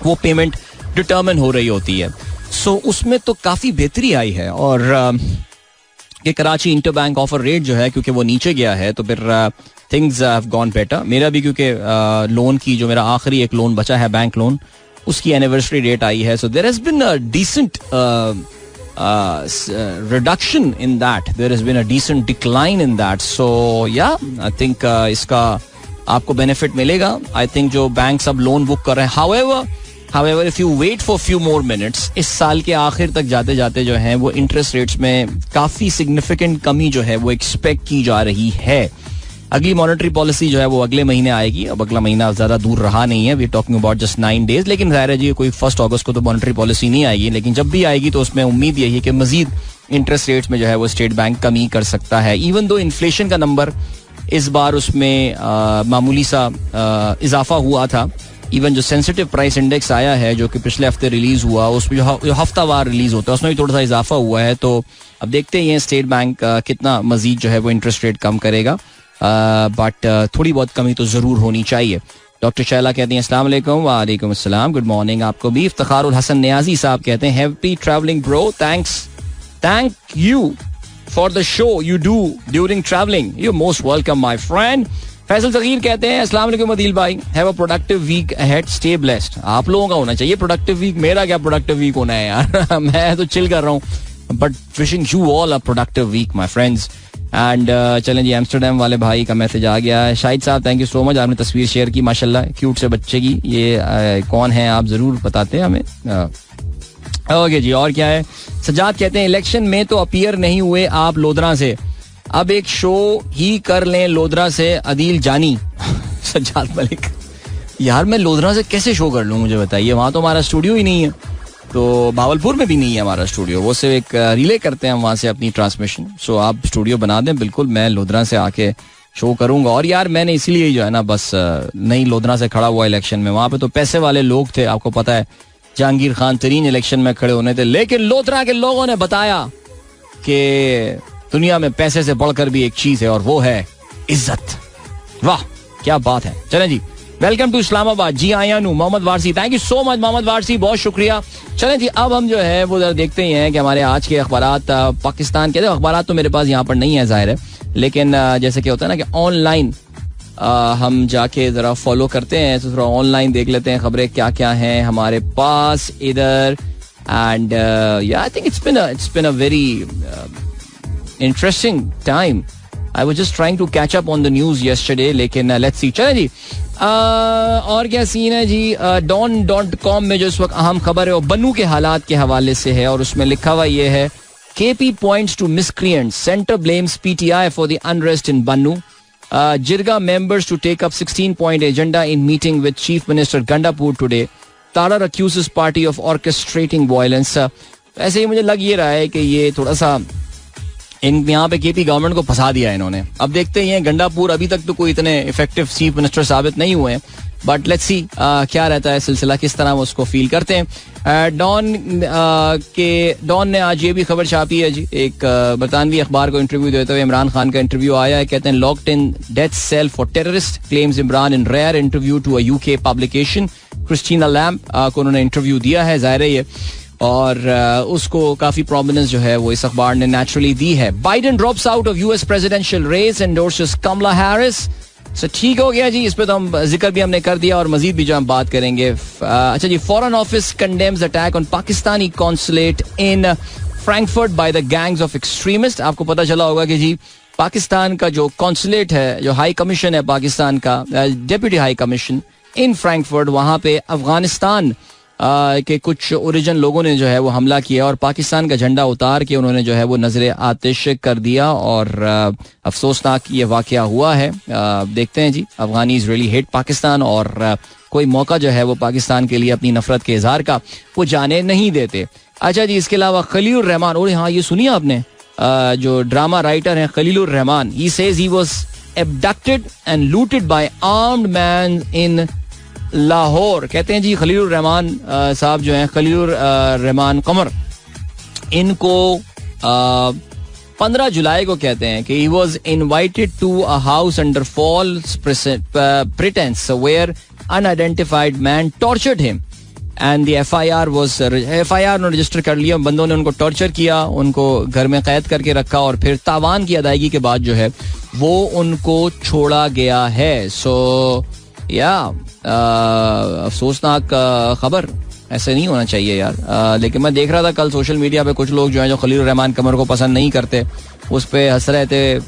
वो पेमेंट डिटर्मिन हो रही होती है. सो उसमें तो काफ़ी बेहतरी आई है, और ये Karachi inter bank offer rate जो है क्योंकि वो नीचे गया है, तो फिर थिंग्स हैव गॉन बेटर. मेरा भी क्योंकि लोन की जो मेरा आखिरी एक लोन बचा है बैंक लोन, उसकी एनिवर्सरी डेट आई है. So there has been a decent reduction in that, there has been a decent decline in that. So या आई थिंक इसका आपको बेनिफिट मिलेगा. आई थिंक जो बैंक्स अब लोन बुक कर रहे हैं, however However, if you wait for few more minutes, इस साल के आखिर तक जाते जाते जो है वो इंटरेस्ट रेट्स में काफी सिग्निफिकेंट कमी जो है वो एक्सपेक्ट की जा रही है. अगली मॉनेटरी पॉलिसी जो है वो अगले महीने आएगी. अब अगला महीना ज्यादा दूर रहा नहीं है. We talking about just 9 days. लेकिन जाहिर है जी कोई 1 अगस्त को तो मॉनेटरी पॉलिसी नहीं आएगी, लेकिन जब भी आएगी तो उसमें उम्मीद यही है कि मजीद इंटरेस्ट रेट्स में जो है वो स्टेट बैंक कमी कर सकता है. इवन दो इन्फ्लेशन का नंबर इस बार उसमें मामूली सा इजाफा हुआ था. इवन जो सेंसिटिव प्राइस इंडेक्स आया है जो कि पिछले हफ्ते रिलीज हुआ, उसमें जो हफ्तावार रिलीज होता है उसमें भी थोड़ा सा इजाफा हुआ है. तो अब देखते हैं स्टेट बैंक कितना मजीद जो है वो इंटरेस्ट रेट कम करेगा. बट थोड़ी बहुत कमी तो जरूर होनी चाहिए. डॉक्टर शैला कहती हैं अस्सलाम वालेकुम. वालेकुम अस्सलाम, गुड मॉर्निंग आपको भी. इफ्तिखारुल हसन नियाजी साहब कहते हैं happy travelling bro, thank you for the show you do during travelling, you most welcome my friend. Faisal Sagheer कहते हैं अस्सलाम वालेकुम अदील भाई, have a productive week ahead, stay blessed. आप लोगों का होना चाहिए प्रोडक्टिव वीक, मेरा क्या प्रोडक्टिव वीक होना है यार. मैं तो चिल कर रहा हूँ, but wishing you all a productive week my friends. And चलें जी, एम्स्टरडेम वाले भाई का मैसेज आ गया है. शाहिद साहब थैंक यू सो मच, आपने तस्वीर शेयर की माशाल्लाह, क्यूट से बच्चे की. ये कौन है आप जरूर बताते हैं हमें. ओके जी, और क्या है. सजाद कहते हैं इलेक्शन में तो अपीयर नहीं हुए आप लोधरा से, अब एक शो ही कर लें लोधरा से अदील जानी. सजाद मलिक, यार मैं लोधरा से कैसे शो कर लूँ मुझे बताइए, वहाँ तो हमारा स्टूडियो ही नहीं है. तो भावलपुर में भी नहीं है हमारा स्टूडियो, वो सिर्फ एक रिले करते हैं हम वहाँ से अपनी ट्रांसमिशन. सो आप स्टूडियो बना दें, बिल्कुल मैं लोधरा से आके शो करूंगा. और यार मैंने इसीलिए जो है ना बस नहीं लोधरा से खड़ा हुआ इलेक्शन में, वहाँ पे तो पैसे वाले लोग थे, आपको पता है जहांगीर खान तरीन इलेक्शन में खड़े होने थे, लेकिन लोधरा के लोगों ने बताया कि दुनिया में पैसे से बढ़कर भी एक चीज है और वो है इज्जत. वाह क्या बात है. चलें जी, वेलकम टू इस्लामाबाद. जी आया नू Mohammad Warsi, thank you so much Mohammad Warsi, बहुत शुक्रिया. चलें जी, अब हम जो है वो जरा देखते ही हैं कि हमारे आज के अखबारात पाकिस्तान के अखबारात तो मेरे पास यहाँ पर नहीं है जाहिर है, लेकिन जैसे कि होता है ना कि ऑनलाइन हम जाके जरा फॉलो करते हैं, तो थोड़ा ऑनलाइन देख लेते हैं खबरें क्या क्या हैं हमारे पास इधर. And I think it's been a very interesting time. I was just trying to catch up on the news yesterday, लेकिन लेट्स सी. चलें जी, और क्या सीन है जी. don.com में जो इस वक्त अहम खबर है वो बन्नू के हालात के हवाले से है, और उसमें लिखा हुआ ये है KP points to miscreants, center blames PTI for the unrest in Bannu. Jirga members to take up 16-point agenda in meeting with Chief Minister Gandapur today. Tarar accuses party of orchestrating violence. ऐसे ही मुझे लग ये रहा है कि ये थोड़ा सा यहाँ पे KP गवर्नमेंट को फंसा दिया है इन्होंने. अब देखते ही हैं, गंडापुर अभी तक तो कोई इतने इफेक्टिव चीफ मिनिस्टर साबित नहीं हुए हैं, बट लेट्स सी क्या रहता है सिलसिला, किस तरह वो उसको फील करते हैं. डॉन ने आज ये भी खबर छापी है जी, एक बरतानवी अखबार को इंटरव्यू देते हुए इमरान खान का इंटरव्यू आया है. कहते हैं locked in death cell for terrorist, claims Imran in rare interview to a UK publication. Christina Lamb को उन्होंने इंटरव्यू दिया है जाहिर है ये, और उसको काफी प्रोमिनेंस जो है वो इस अखबार ने नेचुरली दी है. Biden drops out of US presidential race, endorses Kamala Harris. So ठीक हो गया जी, इस पे तो हम जिक्र भी हमने कर दिया और मजीद भी जो हम बात करेंगे. अच्छा जी, foreign office condemns attack on Pakistani consulate in Frankfurt by the gangs of extremist. आपको पता चला होगा कि जी पाकिस्तान का जो कॉन्सुलेट है, जो हाई कमीशन है पाकिस्तान का, डेप्यूटी हाई कमीशन इन फ्रैंकफर्ट, वहां पे अफगानिस्तान के कुछ ओरिजिन लोगों ने जो है वो हमला किया और पाकिस्तान का झंडा उतार के उन्होंने जो है वो नजरे आतिश कर दिया, और अफसोसनाक ये वाकया हुआ है. देखते हैं जी, अफगानीज रियली हेट पाकिस्तान, और कोई मौका जो है वो पाकिस्तान के लिए अपनी नफरत के इजहार का वो जाने नहीं देते. अच्छा जी, इसके अलावा खलीलुर रहमान, और हाँ ये सुनिए आपने, जो ड्रामा राइटर हैं Khalilur Rahman, he says he was abducted and looted by armed men in Lahore. कहते हैं जी खलीलुर रहमान साहब जो हैं, खलीलुर रहमान कमर, इनको 15 जुलाई को कहते हैं कि he was invited to a house under false pretense where unidentified man tortured him and the FIR उन्होंने रजिस्टर कर लिया. बंदों ने उनको टॉर्चर किया, उनको घर में कैद करके रखा और फिर तावान की अदायगी के बाद जो है वो उनको छोड़ा गया है. सो या अफसोसनाक खबर ऐसे नहीं होना चाहिए यार। लेकिन मैं देख रहा था कल सोशल मीडिया पे कुछ लोग जो है जो खलील रहमान कमर को पसंद नहीं करते उस पे हंस रहे थे,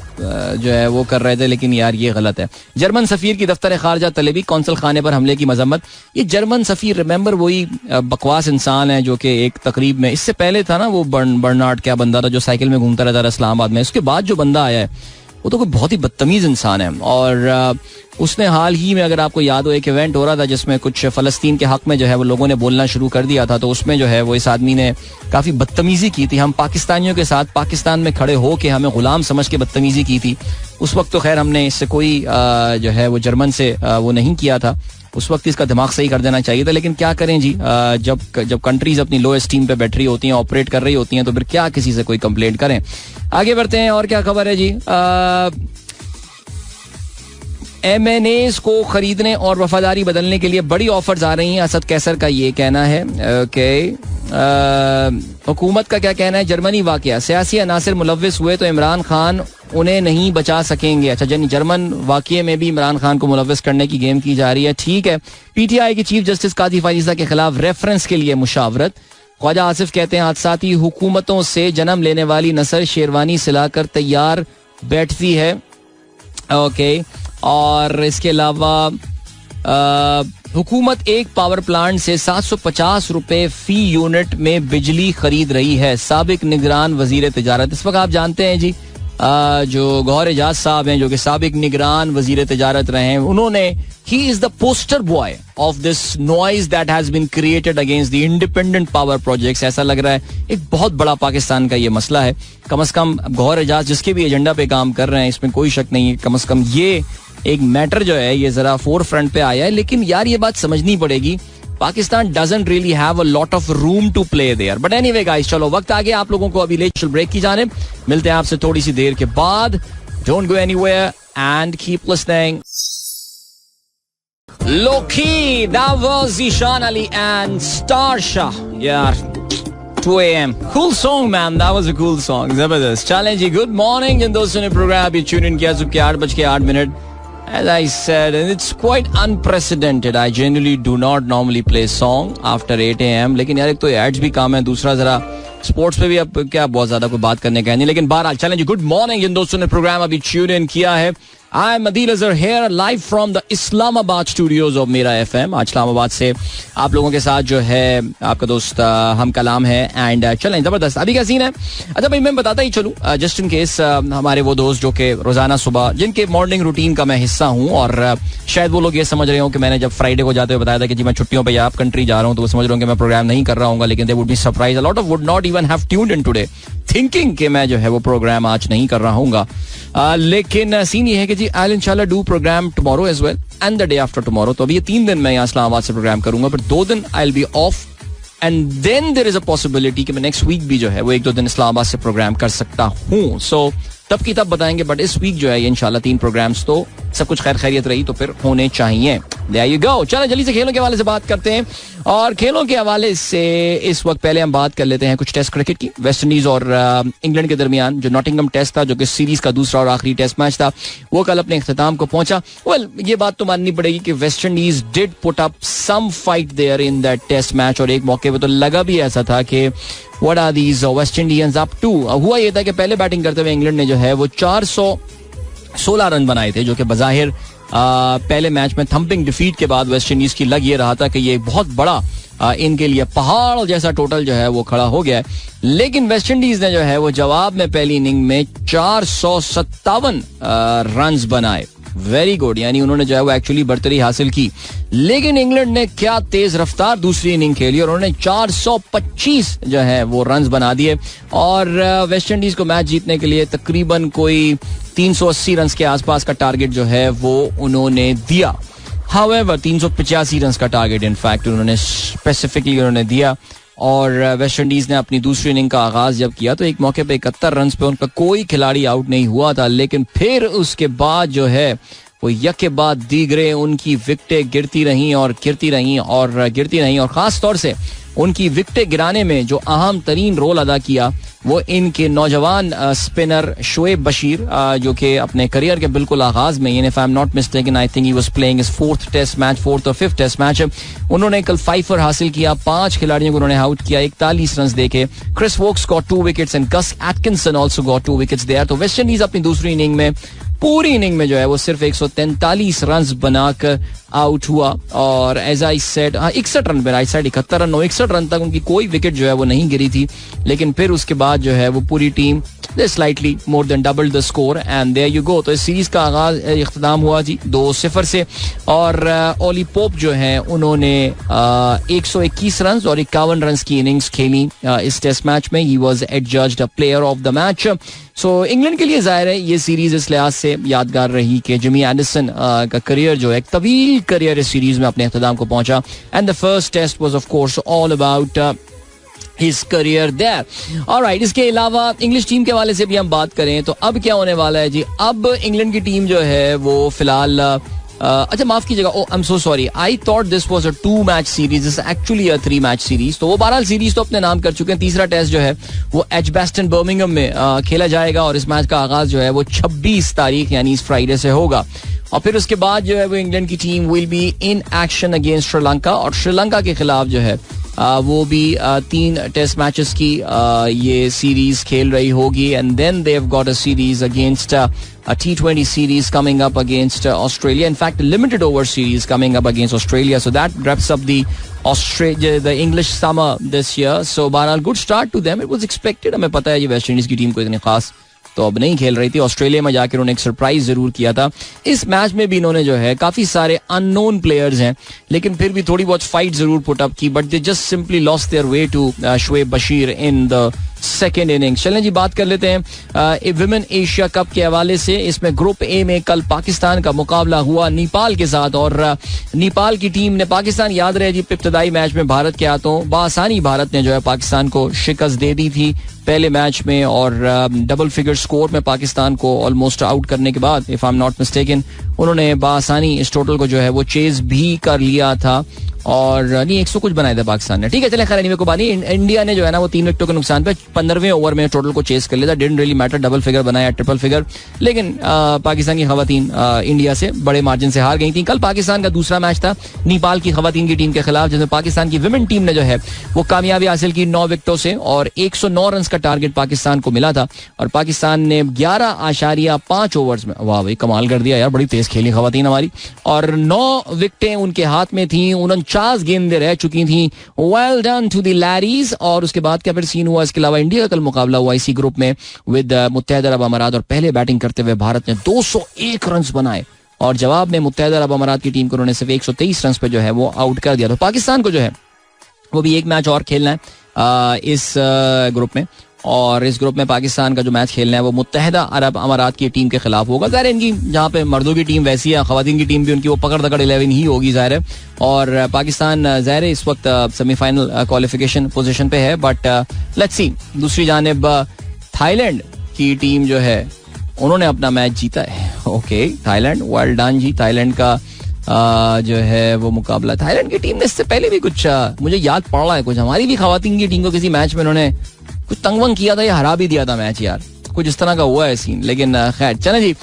जो है वो कर रहे थे, लेकिन यार ये गलत है। जर्मन सफीर की दफ्तर खारजा तलेबी, कौंसल खाने पर हमले की मजम्मत। ये जर्मन सफीर रिमेंबर वही बकवास इंसान है जो कि एक तकरीब में, इससे पहले था ना वो बर्नार्ड क्या बंदा था जो साइकिल में घूमता रहता था इस्लामाबाद में, उसके बाद जो बंदा आया है वो तो कोई बहुत ही बदतमीज इंसान है। और उसने हाल ही में, अगर आपको याद हो, एक इवेंट हो रहा था जिसमें कुछ फ़लस्तीन के हक में जो है वो लोगों ने बोलना शुरू कर दिया था, तो उसमें जो है वो इस आदमी ने काफ़ी बदतमीजी की थी हम पाकिस्तानियों के साथ, पाकिस्तान में खड़े हो के हमें गुलाम समझ के बदतमीजी की थी। उस वक्त तो खैर हमने इससे कोई जो है वो जर्मन से वो नहीं किया था, उस वक्त इसका दिमाग सही कर देना चाहिए था, लेकिन क्या करें जी, जब कंट्रीज अपनी लो एस्टीम पे बैठ रही होती हैं, ऑपरेट कर रही होती हैं, तो फिर क्या किसी से कोई कंप्लेंट करें। आगे बढ़ते हैं, और क्या खबर है जी। M&As को खरीदने और वफादारी बदलने के लिए बड़ी ऑफर्स आ रही हैं, असद कैसर का ये कहना है। ओके, हुकूमत का क्या कहना है। जर्मनी वाकया, सियासी अनासिर मुलव्विस हुए तो इमरान खान उन्हें नहीं बचा सकेंगे। अच्छा, जर्मन वाकये में भी इमरान खान को मुलव्विस करने की गेम की जा रही है, ठीक है। PTI की चीफ जस्टिस काजी फायज़ा के खिलाफ रेफरेंस के लिए मुशावरत। ख्वाजा आसिफ कहते हैं हादसाती हुकूमतों से जन्म लेने वाली नस्ल शेरवानी सिलाकर तैयार बैठती है। ओके, और इसके अलावा हुकूमत एक पावर प्लांट से 750 रुपए फी यूनिट में बिजली खरीद रही है। साबिक निगरान वजीर तिजारत, इस वक्त आप जानते हैं जी जो गौहर एजाज साहब हैं जो कि साबिक निगरान वजीर तिजारत रहे हैं, उन्होंने he is the poster boy of this noise that has been created against the independent power projects. ऐसा लग रहा है एक बहुत बड़ा पाकिस्तान का ये मसला है। कम से कम गौहर एजाज जिसके भी एजेंडा पे काम कर रहे हैं, इसमें कोई शक नहीं है, कम से कम ये एक मैटर जो है ये जरा फोर फ्रंट पे आया है। लेकिन यार ये बात समझनी पड़ेगी, Pakistan doesn't really have a lot of room to play there. But anyway guys, चलो वक्त आ गया आप लोगों को अभी ले चल ब्रेक की जानिब। मिलते हैं आपसे थोड़ी सी देर के बाद। Don't go anywhere and keep listening. Loki, that was Zishan Ali and Starsha. Yeah, 2 a.m. Cool song, man. That was a cool song. Zabardast. Challenge. Good morning. जिन दोस्तों ने प्रोग्राम अभी ट्यून इन किया सुबह के 8:08। As I said, and it's quite unprecedented. I generally do not normally play song after 8 a.m. लेकिन यार एक तो एड्स भी काम है, दूसरा जरा स्पोर्ट्स पे भी अब क्या बहुत ज्यादा कोई बात करने का है नहीं। लेकिन बहरहाल चलें जी, गुड मॉर्निंग जिन दोस्तों ने प्रोग्राम अभी ट्यून इन किया है। I am Adil Azhar here live from the Islamabad studios of Mera FM। आज इस्लामाबाद से आप लोगों के साथ जो है आपका दोस्त हम कलाम है। एंड चलें, जबरदस्त। अभी क्या सीन है, अच्छा भाई मैं बताता ही चलूँ जस्ट इन केस हमारे वो दोस्त जो कि रोजाना सुबह जिनके मॉर्निंग रूटीन का मैं हिस्सा हूँ, और शायद वो लोग ये समझ रहे हो कि मैंने जब फ्राइडे को जाते हुए बताया था कि जी मैं छुट्टियों पर या आप कंट्री जा रहा हूँ, तो वो समझ रहे हो कि मैं प्रोग्राम नहीं कर रहा हूँ। लेकिन they would be surprise, a lot of would not even have tuned in today thinking कि मैं जो है वो प्रोग्राम आज नहीं कर रहा हूँ। लेकिन सीन ये है कि जी आई विल इंशाल्लाह do programme tomorrow as well and the day after tomorrow. तो अभी ये 3 दिन मैं यहाँ इस्लामाबाद से प्रोग्राम करूंगा, पर 2 दिन I will be off and then there is a possibility कि मैं नेक्स्ट वीक भी जो है वो 1-2 दिन इस्लामाबाद से प्रोग्राम कर सकता हूँ। सो तब की तब बताएंगे, बट इस वीक जो है ये इंशाल्लाह 3 प्रोग्राम्स तो सब कुछ खैर खैरियत रही तो फिर होने चाहिए। There you go। चलो जल्दी से खेलों के हवाले से बात करते हैं, और खेलों के हवाले से इस वक्त पहले हम बात कर लेते हैं कुछ टेस्ट क्रिकेट की। वेस्ट इंडीज और इंग्लैंड के दरमियान जो नॉटिंघम टेस्ट था, जो कि सीरीज का दूसरा और आखिरी टेस्ट मैच था, वो कल अपने इख्तिताम को पहुंचा। वेल ये बात तो माननी पड़ेगी कि West Indies did put up some fight there in that test match, और एक मौके पे तो लगा भी ऐसा था कि what are these West Indians up to. हुआ ये था कि पहले बैटिंग करते हुए इंग्लैंड ने जो है वो 416 रन बनाए थे, जो कि बज़ाहिर पहले मैच में थम्पिंग डिफीट के बाद वेस्ट इंडीज की लग ये रहा था कि ये बहुत बड़ा इनके लिए पहाड़ जैसा टोटल जो है वो खड़ा हो गया है। लेकिन वेस्ट इंडीज ने जो है वो जवाब में पहली इनिंग में 457 रन्स बनाए। वेरी गुड, यानी उन्होंने जो है वो एक्चुअली बढ़तरी हासिल की। लेकिन इंग्लैंड ने क्या तेज रफ्तार दूसरी इनिंग खेली और उन्होंने 425 जो है वो रन्स बना दिए, और वेस्ट इंडीज को मैच जीतने के लिए तकरीबन कोई 380 रन के आसपास का टारगेट जो है वो उन्होंने दिया। हाउएवर 385 रन का टारगेट इनफैक्ट उन्होंने स्पेसिफिकली उन्होंने दिया, और वेस्ट इंडीज ने अपनी दूसरी इनिंग का आगाज जब किया तो एक मौके पे 71 रन पे उनका कोई खिलाड़ी आउट नहीं हुआ था। लेकिन फिर उसके बाद जो है वो यके बाद दीगरे उनकी विकेटें गिरती रहीं और गिरती रहीं और गिरती रहीं, और खास तौर से उनकी विकेटें गिराने में जो अहम तरीन रोल अदा किया वो इनके नौजवान स्पिनर शोएब बशीर, जो कि अपने करियर के बिल्कुल आगाज में, if I am not mistaken I think he was playing his fourth और फिफ्थ टेस्ट मैच, उन्होंने कल 5 हासिल किया, 5 खिलाड़ियों को उन्होंने आउट किया, 41 रन देके. Chris Woakes got 2 wickets and Gus Atkinson also got 2 wickets there. तो वेस्ट इंडीज अपनी दूसरी इनिंग में, पूरी इनिंग में जो है वो सिर्फ 143 रन बनाकर आउट हुआ. और एज आई सेड 61 रन पे, राइट साइड 71 रन, 61 रन तक उनकी कोई विकेट जो है वो नहीं गिरी थी. लेकिन फिर उसके बाद जो है वो पूरी team slightly more than double the score and there you go. तो इस सीरीज का आगाज इख्तिताम हुआ जी 2-0 से. और ओली पोप जो है उन्होंने 121 रन और 51 रन की इनिंग्स खेली इस टेस्ट मैच में. He was adjudged a player of the match. So England के लिए जाहिर है ये सीरीज इस लिहाज से यादगार रही कि जिमी एंडरसन का करियर जो है, एक तवील करियर इस सीरीज में अपने इख्तिताम को पहुंचा. And the first test was of course all about his career there. Alright, इसके अलावा इंग्लिश टीम के हवाले से भी हम बात करें तो अब क्या होने वाला है जी. अब इंग्लैंड की टीम जो है वो फिलहाल अच्छा माफ कीजिएगा, I am so sorry, I thought this was a 2 match series, this actually a 3 match series. तो वो बहरहाल सीरीज तो अपने नाम कर चुके हैं. तीसरा टेस्ट जो है वो एजबेस्टन बर्मिंघम में खेला जाएगा और इस मैच का आगाज जो है वो 26 तारीख यानी इस फ्राइडे से होगा. और फिर उसके बाद जो है वो इंग्लैंड की team will be in action against Sri Lanka. और श्रीलंका के खिलाफ जो है वो भी 3 टेस्ट मैचेस की ये सीरीज खेल रही होगी. And then they have got a series against a T20 series coming up against Australia. In fact, a limited over series coming up against Australia. So that wraps up the English summer this year. So बहरहाल good start to them. It was expected. हमें पता है ये West Indies की team को इतनी खास तो अब नहीं खेल रही थी. ऑस्ट्रेलिया में जाकर उन्होंने एक सरप्राइज जरूर किया था. इस मैच में भी इन्होंने जो है काफी सारे अननोन प्लेयर्स हैं लेकिन फिर भी थोड़ी बहुत फाइट जरूर पुट अप की. But they just simply lost their way to Shoaib Bashir in the second innings. चलें जी बात कर लेते हैं विमेन एशिया कप के हवाले से. इसमें ग्रुप ए में कल पाकिस्तान का मुकाबला हुआ नेपाल के साथ और नेपाल की टीम ने, पाकिस्तान याद रहे जी इब्तदाई मैच में भारत के हाथों बासानी भारत ने जो है पाकिस्तान को शिकस्त दे दी थी पहले मैच में. और डबल फिगर स्कोर में पाकिस्तान को ऑलमोस्ट आउट करने के बाद, if I am not mistaken, उन्होंने बासानी इस टोटल को जो है वो चेज भी कर लिया था. और नहीं 100 कुछ बनाया था पाकिस्तान ने. ठीक है चले खैर एनीवे को बात नहीं. इंडिया ने जो है ना वो 3 विकेटों के नुकसान पे 15वें ओवर में टोटल को चेस कर लिया था. Didn't really matter double figure बनाया ट्रिपल फिगर. लेकिन पाकिस्तान की खवातीन इंडिया से बड़े मार्जिन से हार गई थी. कल पाकिस्तान का दूसरा मैच था नेपाल की खवातीन की टीम के खिलाफ जिसमें पाकिस्तान की विमेन टीम ने जो है वो कामयाबी हासिल की 9 विकेटों से. और 109 रन का टारगेट पाकिस्तान को मिला था और पाकिस्तान ने 11.5 ओवर्स में, वाह भाई कमाल कर दिया यार, बड़ी तेज खेली खवातीन हमारी. और 9 विकेटें उनके हाथ में थी, 49 गेंदें रह चुकी थी. Well done to the ladies. और उसके बाद क्या फिर सीन हुआ. इसके अलावा इंडिया का कल मुकाबला हुआ इसी ग्रुप में विद मुत्तहिदा अरब अमारात और पहले बैटिंग करते हुए भारत ने 201 रन बनाए और जवाब में मुत्तहिदा अरब अमारात की टीम को उन्होंने सिर्फ 123 रन पे जो है वो आउट कर दिया. तो पाकिस्तान को जो है वो भी एक मैच और खेलना है इस ग्रुप में. और इस ग्रुप में पाकिस्तान का जो मैच खेलना है वो मुत्तहिदा अरब अमारात की टीम के खिलाफ होगा. ज़ाहिर इनकी जहाँ पे मर्दों की टीम वैसी है, खवातीन की टीम भी उनकी वो पकड़ दकड़ 11 ही होगी ज़ाहिर है. और पाकिस्तान ज़ाहिर इस वक्त सेमीफाइनल क्वालिफिकेशन पोजीशन पे है. बट लेट्स सी दूसरी जानिब थाईलैंड की टीम जो है उन्होंने अपना मैच जीता है. ओके थाईलैंड, वेल डन जी. थाईलैंड का जो है वो मुकाबला, थाईलैंड की टीम ने इससे पहले भी कुछ मुझे याद पड़ रहा है कुछ हमारी भी खवातीन की टीम को किसी मैच में उन्होंने कुछ तंगवंग किया था या हरा भी दिया था मैच यार, कुछ इस तरह का हुआ है सीन. लेकिन खैर चलें जी.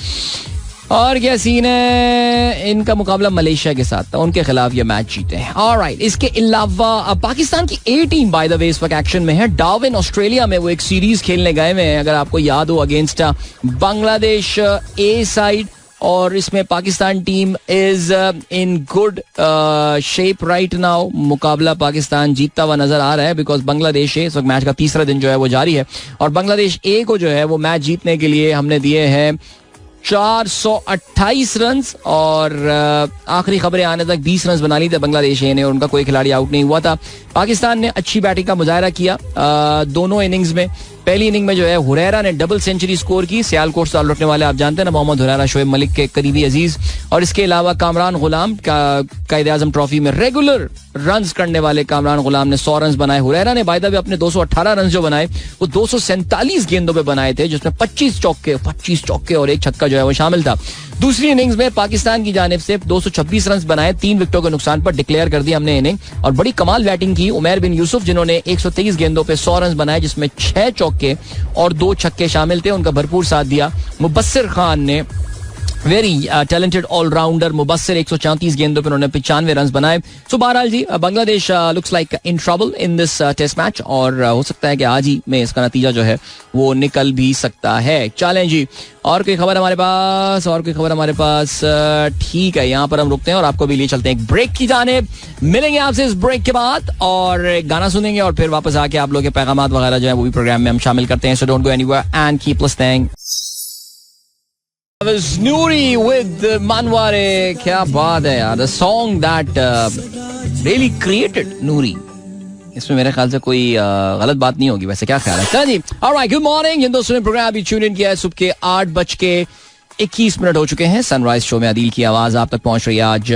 और क्या सीन है, इनका मुकाबला मलेशिया के साथ था, उनके खिलाफ ये मैच जीते हैं. ऑलराइट, इसके अलावा पाकिस्तान की ए टीम बाय द वे इस वक्त एक्शन में है. डार्विन ऑस्ट्रेलिया में वो एक सीरीज खेलने गए हुए हैं अगर आपको याद हो अगेंस्ट बांग्लादेश ए साइड. और इसमें Pakistan team is in good shape right now. मुकाबला पाकिस्तान जीतता हुआ नजर आ रहा है बिकॉज बांग्लादेश इस वक्त मैच का तीसरा दिन जो है वो जारी है और बांग्लादेश ए को जो है वो मैच जीतने के लिए हमने दिए हैं 428 रन. और आखिरी खबरें आने तक 20 रन बना ली थे बांग्लादेश ने और उनका कोई खिलाड़ी आउट नहीं हुआ था. पाकिस्तान ने अच्छी बैटिंग का मुजाहरा किया दोनों इनिंग्स में. पहली इनिंग में जो है हुरैरा ने डबल सेंचुरी स्कोर की. सियालकोट से लौटने वाले आप जानते हैं ना मोहम्मद हुरैरा, शोएब मलिक के करीबी अजीज. और इसके अलावा कामरान गुलाम कायदे आजम ट्रॉफी में रेगुलर रन्स करने वाले कामरान गुलाम ने 100 रन बनाए. हुरैरा ने बाय द वे अपने 218 रन जो बनाए वो 247 गेंदों पे बनाए थे जिसमें 25 चौके और एक छक्का जो है वो शामिल था. दूसरी इनिंग्स में पाकिस्तान की जानिब से 226 रन बनाए, 3 विकेटों के नुकसान पर डिक्लेयर कर दिया हमने इनिंग, और बड़ी कमाल बैटिंग की उमैर बिन यूसुफ जिन्होंने 123 गेंदों पे 100 रन बनाए, जिसमें 6 चौके और 2 छक्के शामिल थे, उनका भरपूर साथ दिया। मुबस्सिर खान ने वेरी टैलेंटेड ऑलराउंडर मुबस्सिर 134 गेंदों पर उन्होंने 95 रन बनाए। सो बहरहाल जी Bangladesh looks like in trouble in this test match, और हो सकता है कि आज ही में इसका नतीजा जो है वो निकल भी सकता है। चलें जी, और कोई खबर हमारे पास? ठीक है, यहाँ पर हम रुकते हैं और आपको भी लिए चलते हैं एक ब्रेक की जानिब। मिलेंगे आपसे इस ब्रेक के बाद और एक गाना सुनेंगे और फिर वापस आके आप लोग के पैगामात वगैरह जो है वो भी प्रोग्राम में हम शामिल करते हैं। So don't go anywhere and keep listening. Nuri with Manware, क्या बात है यार, the song that really created Nuri. इसमें मेरे ख्याल से कोई गलत बात नहीं होगी, वैसे क्या ख्याल है? चलो जी, alright, good morning, जिन दोस्तों ने प्रोग्राम अभी ट्यून इन किया है, सुबह के 8:21 हो चुके हैं। सनराइज शो में अदील की आवाज आप तक पहुंच रही है आज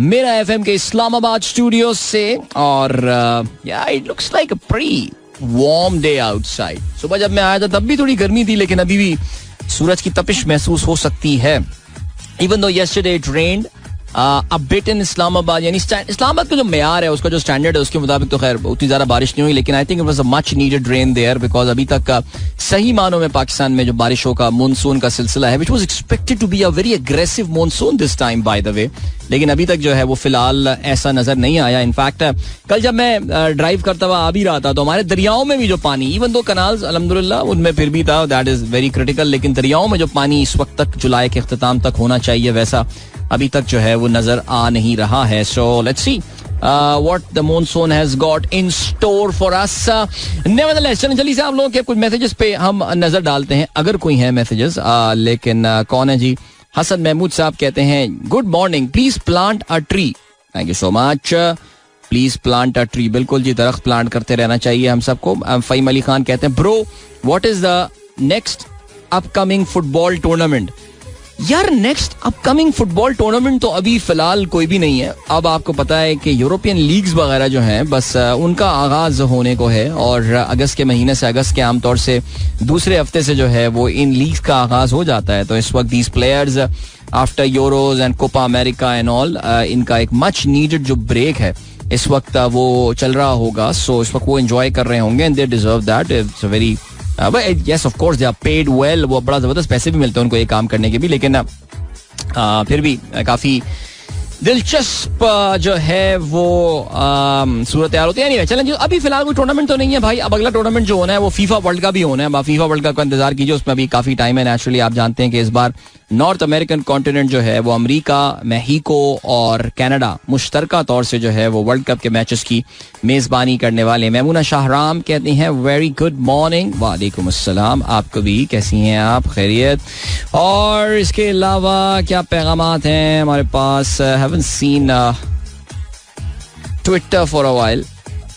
मेरा एफएम के इस्लामाबाद स्टूडियो से, और it looks like a pretty warm day outside. सुबह जब मैं आया था तब भी थोड़ी गर्मी थी, लेकिन अभी भी सूरज की तपिश महसूस हो सकती है। Even though yesterday it rained a bit in Islamabad, यानी इस्लामाबाद का जो मेयार है, उसका जो स्टैंडर्ड है, उसके मुताबिक तो खैर उतनी ज्यादा बारिश नहीं हुई, लेकिन I think it was a much needed rain there, because अभी तक का सही मानों में पाकिस्तान में जो बारिशों का मानसून का सिलसिला है, which was expected to be a very aggressive monsoon this time by the way, लेकिन अभी तक जो है वो फिलहाल ऐसा नजर नहीं आया। इनफैक्ट कल जब मैं ड्राइव करता हुआ आ भी रहा था तो हमारे दरियाओं में भी जो पानी, इवन दो कनाल्स अल्हम्दुलिल्लाह उनमें फिर भी था, दैट इज वेरी क्रिटिकल, लेकिन दरियाओं में जो पानी इस वक्त तक जुलाई के इख्तिताम तक होना चाहिए वैसा अभी तक जो है वो नजर आ नहीं रहा है। So let's see what the monsoon has got in store for us. Nevertheless, चलें जल्दी से आप लोगों के कुछ मैसेजेस पे हम नजर डालते हैं, अगर कोई है मैसेजेस, लेकिन कौन है जी? हसन महमूद साहब कहते हैं good morning, please plant a tree. Thank you so much, please plant a tree. बिल्कुल जी, दरख्त प्लांट करते रहना चाहिए हम सबको। फहीम अली खान कहते हैं bro what is the next upcoming football tournament? यार नेक्स्ट अपकमिंग फुटबॉल टूर्नामेंट तो अभी फिलहाल कोई भी नहीं है। अब आपको पता है कि यूरोपियन लीग्स वगैरह जो हैं बस उनका आगाज होने को है, और अगस्त के महीने से, अगस्त के आमतौर से दूसरे हफ्ते से जो है वो इन लीग्स का आगाज हो जाता है। तो इस वक्त these players after Euros and Copa America and all, इनका एक मच नीडेड जो ब्रेक है इस वक्त वो चल रहा होगा। सो इस वक्त वो एंजॉय कर रहे होंगे and they deserve that. It's very yes of course they are paid well, वो बड़ा जबरदस्त पैसे भी मिलते हैं उनको ये काम करने के भी, लेकिन फिर भी काफी दिलचस्प जो है वो सूरत यार होती है। नहीं चलें, अभी फिलहाल कोई टूर्नामेंट तो नहीं है भाई। अब अगला टूर्नामेंट जो होना है वो फीफा वर्ल्ड का भी होना है। फीफा वर्ल्ड कप का इंतजार कीजिए, उसमें अभी काफी टाइम है। नेचुरली आप जानते हैं कि इस बार नॉर्थ अमेरिकन कॉन्टिनेंट जो है वो अमेरिका, मेक्सिको और कनाडा मुश्तरका तौर से जो है वो वर्ल्ड कप के मैचेस की मेजबानी करने वाले। मेमूना शाहराम कहती हैं वेरी गुड मॉर्निंग। वालेकुम अस्सलाम, आपको भी, कैसी हैं आप? खैरियत? और इसके अलावा क्या पैगामात हैं हमारे पास? haven't seen Twitter for a while.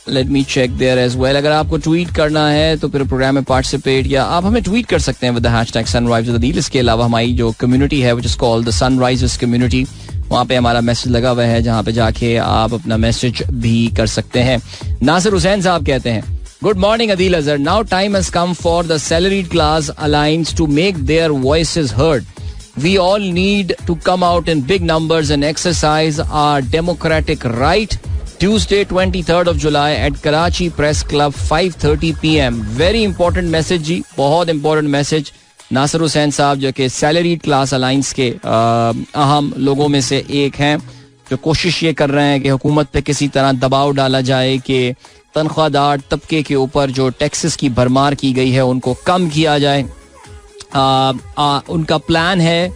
Let me check there as well. अगर आपको ट्वीट करना है तो फिर प्रोग्राम में पार्टिसिपेट, या आप हमें ट्वीट कर सकते हैं with the hashtag sunrise with Adeel. इसके अलावा हमारी जो कम्युनिटी है which is called the Sunrisers community, वहाँ पे हमारा मैसेज लगा हुआ है जहाँ पे जाके आप अपना मैसेज भी कर सकते हैं। नासिर हुसैन साहब कहते हैं good morning Adeel Azhar, now time has come for the salaried class alliance to make their voices heard. We all need to come out in big numbers and exercise our democratic right. Tuesday 23rd of July at Karachi Press Club 5:30 PM. Very important message जी, बहुत important message. Nasir Hussain साहब जो कि salaried class alliance के अहम लोगों में से एक हैं, जो कोशिश ये कर रहे हैं कि हुकूमत पे किसी तरह दबाव डाला जाए कि तनख्वाहदार तबके के ऊपर जो टैक्सेस की भरमार की गई है उनको कम किया जाए। उनका प्लान है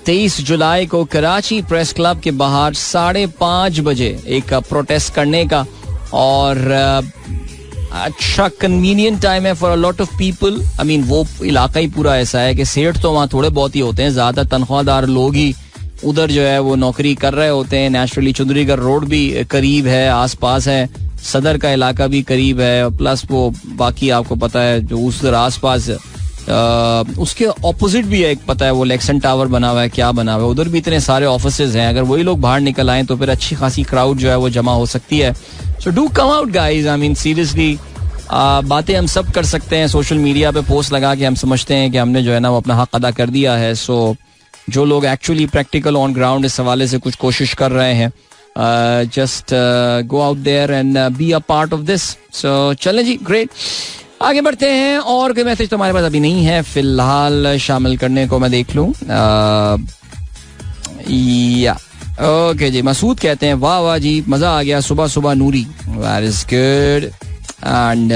23 जुलाई को कराची प्रेस क्लब के बाहर 5:30 बजे एक प्रोटेस्ट करने का, और अच्छा कन्वीनियंट टाइम है for a lot of people. I mean वो इलाका ही पूरा ऐसा है कि सेठ तो वहाँ थोड़े बहुत ही होते हैं, ज्यादा तनख्वाहदार लोग ही उधर जो है वो नौकरी कर रहे होते हैं। नेचुरली चुंदरीगढ़ रोड भी करीब है, आसपास है, सदर का इलाका भी करीब है, प्लस वो बाकी आपको पता है जो उधर आसपास उसके ऑपोजिट भी है एक, पता है वो लेक्सन टावर बना हुआ है, क्या बना हुआ है, उधर भी इतने सारे ऑफिसेज हैं। अगर वही लोग बाहर निकल आए तो फिर अच्छी खासी क्राउड जो है वो जमा हो सकती है। So do come out guys, I mean seriously बातें हम सब कर सकते हैं, सोशल मीडिया पे पोस्ट लगा के हम समझते हैं कि हमने जो है ना वो अपना हक अदा कर दिया है। सो जो लोग एक्चुअली प्रैक्टिकल ऑन ग्राउंड इस हवाले से कुछ कोशिश कर रहे हैं, just go out there and be a part of this. So चलें जी, ग्रेट. आगे बढ़ते हैं. और कोई मैसेज तो हमारे पास अभी नहीं है फिलहाल शामिल करने को. मैं देख लूँ. या ओके जी. मसूद कहते हैं वाह वाह जी, मजा आ गया सुबह सुबह Noori. That is good. And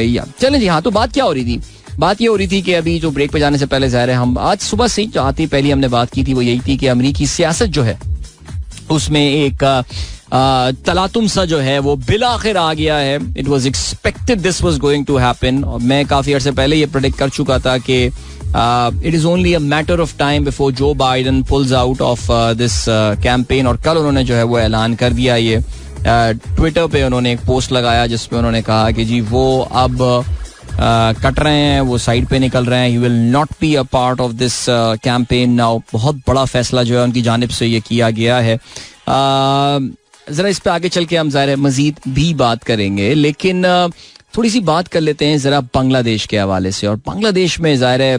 yeah चलें जी. हाँ, तो बात क्या हो रही थी? बात ये हो रही थी कि अभी जो ब्रेक पे जाने से पहले ज़ाहिर है हम आज सुबह से जो आती पहली हमने बात की थी वो यही थी कि अमरीकी सियासत जो है उसमें एक तलातुम सा जो है वो बिलाखिर आ गया है. It was expected this was going to happen. और मैं काफ़ी अर्से पहले ये प्रेडिक्ट कर चुका था कि it is only a matter of time before Joe Biden pulls out of this campaign. और कल उन्होंने जो है वो ऐलान कर दिया. ये ट्विटर पे उन्होंने एक पोस्ट लगाया जिसमें उन्होंने कहा कि जी वो अब कट रहे हैं, वो साइड पे निकल रहे हैं. He will not be a part of this campaign now. बहुत बड़ा फैसला जो है उनकी जानिब से ये किया गया है. ज़रा इस पे आगे चल के हम ज़ाहिर मज़ीद भी बात करेंगे, लेकिन थोड़ी सी बात कर लेते हैं ज़रा बांग्लादेश के हवाले से. और बांग्लादेश में ज़ाहिर है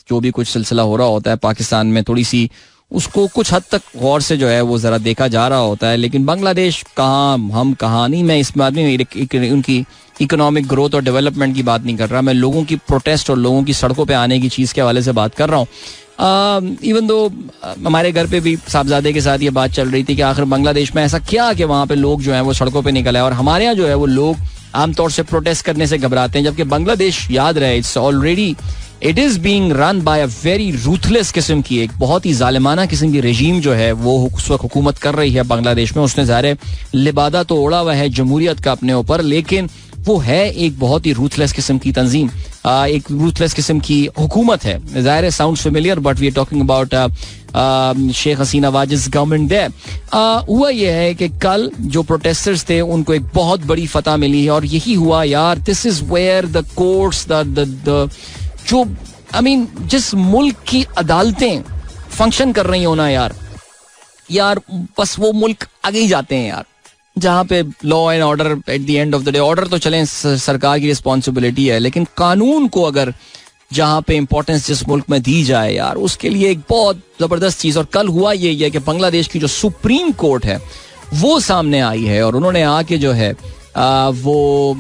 जो भी कुछ सिलसिला हो रहा होता है पाकिस्तान में, थोड़ी सी उसको कुछ हद तक गौर से जो है वो ज़रा देखा जा रहा होता है. लेकिन बांग्लादेश कहाँ हम कहाँ नहीं. मैं इसमें आदमी उनकी इकोनॉमिक ग्रोथ और डेवलपमेंट की बात नहीं कर रहा. मैं लोगों की प्रोटेस्ट और लोगों की सड़कों पे आने की चीज़ के हवाले से बात कर रहा हूँ. इवन दो हमारे घर पे भी साहबजादे के साथ ये बात चल रही थी कि आखिर बांग्लादेश में ऐसा क्या कि वहाँ पे लोग जो हैं वो सड़कों पे निकल आए. और हमारे यहाँ जो है वो लोग आमतौर से प्रोटेस्ट करने से घबराते हैं, जबकि बांग्लादेश याद रहे it's already it is being run by a very ruthless किस्म की, एक बहुत ही जालिमाना किस्म की रजीम जो है वो उस वक्त हुकूमत कर रही है बांग्लादेश में. उसने ज़ाहिर लिबादा तो ओढ़ा हुआ है जमहूरियत का अपने ऊपर, लेकिन वो है एक बहुत ही रूथलेस किस्म की तंजीम, एक रूथलेस किस्म की हुकूमत है. ज़ाहिर है sounds familiar, but we are talking about Sheikh Hasina Wajid government there. हुआ यह है कि कल जो प्रोटेस्टर्स थे उनको एक बहुत बड़ी फतह मिली है. और यही हुआ यार, this is where the courts the जो जिस मुल्क की अदालतें फंक्शन कर रही हो ना यार बस वो मुल्क आगे ही जाते हैं यार, जहाँ पे law and order at the end of the day. Order तो चलें सरकार की रिस्पॉन्सिबिलिटी है, लेकिन कानून को अगर जहाँ पे इंपॉर्टेंस जिस मुल्क में दी जाए यार, उसके लिए एक बहुत जबरदस्त चीज. और कल हुआ ये है कि बांग्लादेश की जो सुप्रीम कोर्ट है वो सामने आई है और उन्होंने आके जो है वो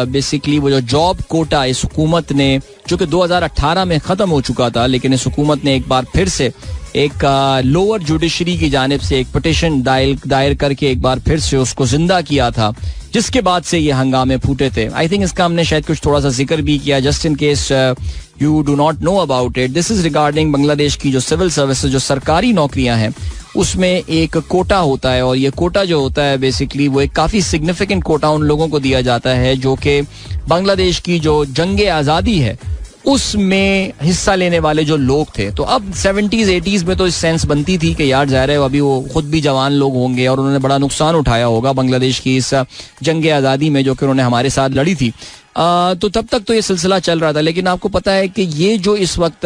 बेसिकली वो जो जॉब कोटा इस हुकूमत ने, जो कि 2018 में ख़त्म हो चुका था, लेकिन इस हुकूमत ने एक बार फिर से एक लोअर जुडिशरी की जानिब से एक पिटिशन दायर करके एक बार फिर से उसको जिंदा किया था, जिसके बाद से ये हंगामे फूटे थे. आई थिंक इसका हमने शायद कुछ थोड़ा सा जिक्र भी किया, just in case you do not know about it. This is regarding Bangladesh की जो सिविल सर्विसेज, जो सरकारी नौकरियां हैं, उसमें एक कोटा होता है. और ये कोटा जो होता है बेसिकली वो एक काफ़ी सिग्निफिकेंट कोटा उन लोगों को दिया जाता है जो कि बांग्लादेश की जो जंगे आज़ादी है उसमें हिस्सा लेने वाले जो लोग थे. तो अब 70s 80s में तो इस सेंस बनती थी कि यार ज़ाहिर है अभी वो खुद भी जवान लोग होंगे और उन्होंने बड़ा नुकसान उठाया होगा बांग्लादेश की इस जंग आज़ादी में जो कि उन्होंने हमारे साथ लड़ी थी. तो तब तक तो ये सिलसिला चल रहा था. लेकिन आपको पता है कि ये जो इस वक्त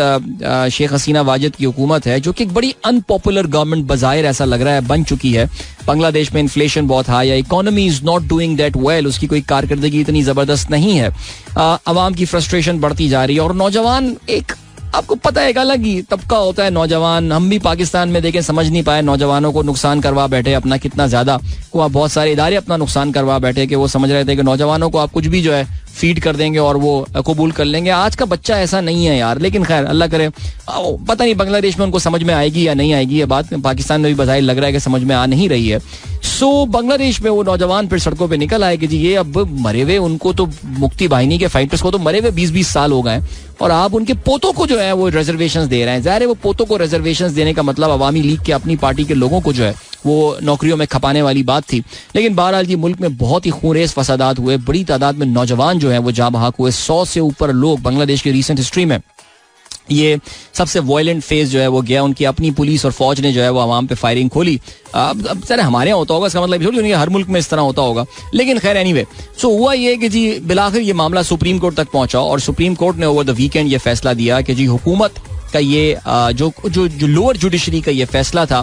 शेख हसीना वाजिद की हुकूमत है, जो कि एक बड़ी अनपॉपुलर गवर्नमेंट बज़ाहिर ऐसा लग रहा है बन चुकी है. बांग्लादेश में इन्फ्लेशन बहुत हाई है, economy is not doing that well, उसकी कोई कारकर्दगी इतनी ज़बरदस्त नहीं है. अवाम की फ्रस्ट्रेशन बढ़ती जा रही है और नौजवान एक, आपको पता है एक अलग ही तबका होता है नौजवान. हम भी पाकिस्तान में देखें समझ नहीं पाए, नौजवानों को नुकसान करवा बैठे अपना कितना ज्यादा, को बहुत सारे इदारे अपना नुकसान करवा बैठे कि वो समझ रहे थे कि नौजवानों को आप कुछ भी जो है फीड कर देंगे और वो कबूल कर लेंगे. आज का बच्चा ऐसा नहीं है यार. लेकिन खैर अल्लाह करे, पता नहीं बांग्लादेश में उनको समझ में आएगी या नहीं आएगी ये बात. पाकिस्तान में भी बज़ाहिर लग रहा है कि समझ में आ नहीं रही है. सो बांग्लादेश में वो नौजवान फिर सड़कों पे निकल आए कि जी ये अब मरे हुए, उनको तो मुक्ति बाहिनी के फाइटर्स को तो मरे हुए 20-20 साल हो गए और आप उनके पोतों को जो है वो रिजर्वेशंस दे रहे हैं. ज़ाहिर है वो पोतों को रिजर्वेशंस देने का मतलब अवामी लीग के अपनी पार्टी के लोगों को जो है वो नौकरियों में खपाने वाली बात थी. लेकिन बहरहाल जी मुल्क में बहुत ही खूनरेज फसादात हुए, बड़ी तादाद में नौजवान जो है वो जाँ बहक हुए. 100 से ऊपर लोग बांग्लादेश की रीसेंट हिस्ट्री में ये सबसे वायलेंट फेज जो है वो गया. उनकी अपनी पुलिस और फौज ने जो है वो आवाम पे फायरिंग खोली. अब सर हमारे यहाँ होता होगा, इसका मतलब थोड़ी हर मुल्क में इस तरह होता होगा. लेकिन खैर एनीवे, सो हुआ ये कि जी बिलाखिर ये मामला सुप्रीम कोर्ट तक पहुंचा और सुप्रीम कोर्ट ने ओवर द वीकेंड ये फैसला दिया कि जी हुकूमत का ये जो लोअर जुडिशरी का ये फैसला था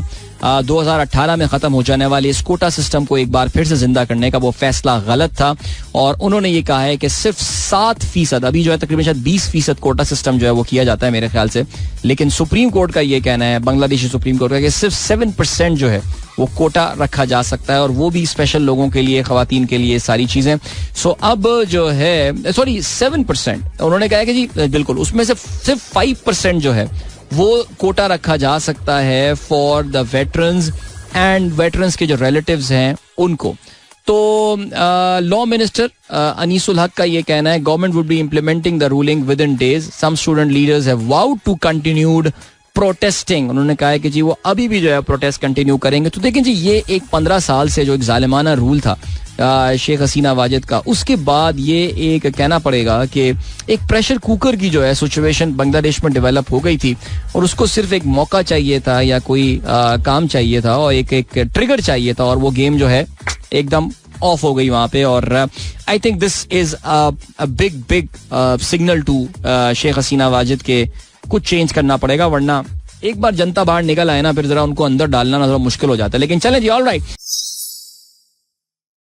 2018 में खत्म हो जाने वाले इस कोटा सिस्टम को एक बार फिर से जिंदा करने का वो फैसला गलत था और उन्होंने ये कहा है कि सिर्फ 7%, अभी जो है तकरीबन शायद 20% कोटा सिस्टम जो है वो किया जाता है मेरे ख्याल से, लेकिन सुप्रीम कोर्ट का ये कहना है, बांग्लादेशी सुप्रीम कोर्ट का, कि सिर्फ 7% जो है वो कोटा रखा जा सकता है और वो भी स्पेशल लोगों के लिए, खवातीन के लिए, सारी चीजें. सो अब जो है 7%, उन्होंने कहा है कि जी बिल्कुल उसमें से सिर्फ 5% जो है वो कोटा रखा जा सकता है for the veterans and veterans के जो रिलेटिव्स हैं उनको. तो लॉ मिनिस्टर अनीसुल हक का ये कहना है, government would be implementing the ruling within days. Some student leaders have vowed to continued protesting. उन्होंने कहा है कि जी वो अभी भी जो है प्रोटेस्ट कंटिन्यू करेंगे. तो देखें जी, ये एक 15 साल से जो एक जालिमाना रूल था शेख हसीना वाजिद का, उसके बाद ये एक कहना पड़ेगा कि एक प्रेशर कुकर की जो है सिचुएशन बांग्लादेश में डेवलप हो गई थी और उसको सिर्फ एक मौका चाहिए था या कोई काम चाहिए था और एक ट्रिगर चाहिए था और वो गेम जो है एकदम ऑफ हो गई वहां पे. और I think this is a big signal to Sheikh Hasina Wajed के कुछ चेंज करना पड़ेगा, वरना एक बार जनता बाहर निकल आए ना, फिर जरा उनको अंदर डालना ना थोड़ा मुश्किल हो जाता है. लेकिन चलें जी, ऑल राइट.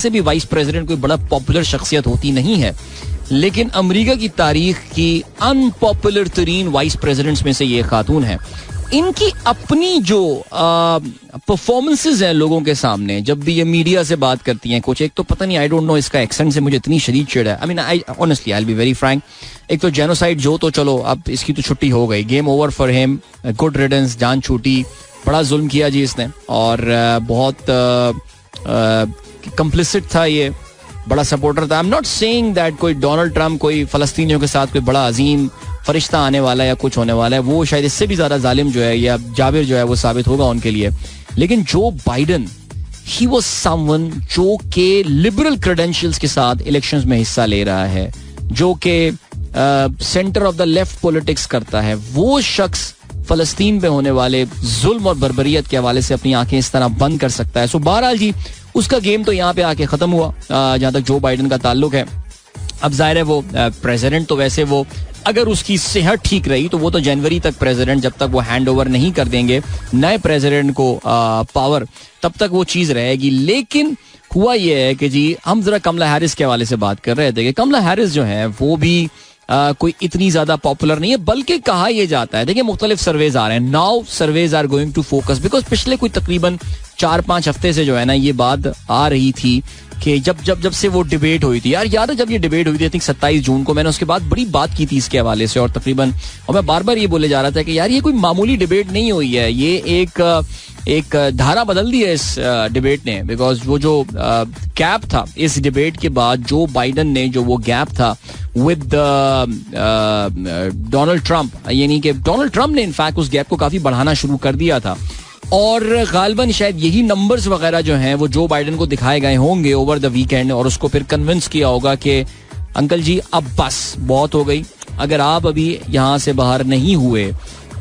से भी वाइस प्रेसिडेंट कोई बड़ा पॉपुलर शख्सियत होती नहीं है, लेकिन अमेरिका की तारीख की अनपॉपुलर तरीन वाइस प्रेसिडेंट्स में से ये खातून है. इनकी अपनी जो परफॉर्मेंसेस हैं लोगों के सामने, जब भी ये मीडिया से बात करती हैं, कुछ एक तो पता नहीं, आई डोंट नो, इसका एक्सेंट से मुझे इतनी शदीद चिढ़ है. I mean, I honestly, I will be very Frank. एक तो जेनोसाइड जो, तो चलो अब इसकी तो छुट्टी हो गई, game over for him, good riddance, जान छूटी. बड़ा जुल्म किया जी इसने और बहुत कंप्लिसिट था, ये बड़ा सपोर्टर था. I am not saying that कोई डोनाल्ड ट्रम्प कोई फलस्तीनियों के साथ कोई बड़ा अजीम फरिश्ता आने वाला है या कुछ होने वाला है, वो शायद इससे भी ज्यादा जालिम जो है या जाबिर जो है वो साबित होगा उनके लिए. लेकिन जो बाइडन, ही वाज समवन जो के लिबरल क्रेडेंशियल्स के साथ इलेक्शंस में हिस्सा ले रहा है, जो के centre of the left politics करता है, वो शख्स फलस्तीन पे होने वाले जुल्म और बर्बरियत के हवाले से अपनी आंखें इस तरह बंद कर सकता है. सो बहरहाल जी, उसका गेम तो यहाँ पे आके खत्म हुआ जहां तक जो बाइडन का ताल्लुक है. अब जाहिर है वो प्रेसिडेंट तो वैसे वो, अगर उसकी सेहत ठीक रही तो वो तो जनवरी तक प्रेसिडेंट, जब तक वो हैंड ओवर नहीं कर देंगे नए प्रेसिडेंट को पावर, तब तक वो चीज रहेगी. लेकिन हुआ ये है कि जी, हम जरा कमला हैरिस के हवाले से बात कर रहे थे कि कमला हैरिस जो है वो भी कोई इतनी ज्यादा पॉपुलर नहीं है, बल्कि कहा यह जाता है, देखिए मुख्तलिफ सर्वेज आ रहे हैं. Now surveys are going to focus, because पिछले कोई तकरीबन 4-5 हफ्ते से जो है ना ये बात आ रही थी कि जब से वो डिबेट हुई थी, यार याद है जब ये डिबेट हुई थी, आई थिंक 27 जून को, मैंने उसके बाद बड़ी बात की थी इसके हवाले से, और तकरीबन और मैं बार बार ये बोले जा रहा था कि यार ये कोई मामूली डिबेट नहीं हुई है, ये एक धारा बदल दी है इस डिबेट ने. बिकॉज वो जो गैप था इस डिबेट के बाद, जो बाइडन ने जो वो गैप था विद डोनाल्ड ट्रंप, यानी कि डोनाल्ड ट्रंप ने इनफैक्ट उस गैप को काफी बढ़ाना शुरू कर दिया था. और गालिबन शायद यही नंबर्स वगैरह जो हैं वो जो बाइडन को दिखाए गए होंगे ओवर द वीकेंड, और उसको फिर कन्विंस किया होगा कि अंकल जी अब बस बहुत हो गई, अगर आप अभी यहाँ से बाहर नहीं हुए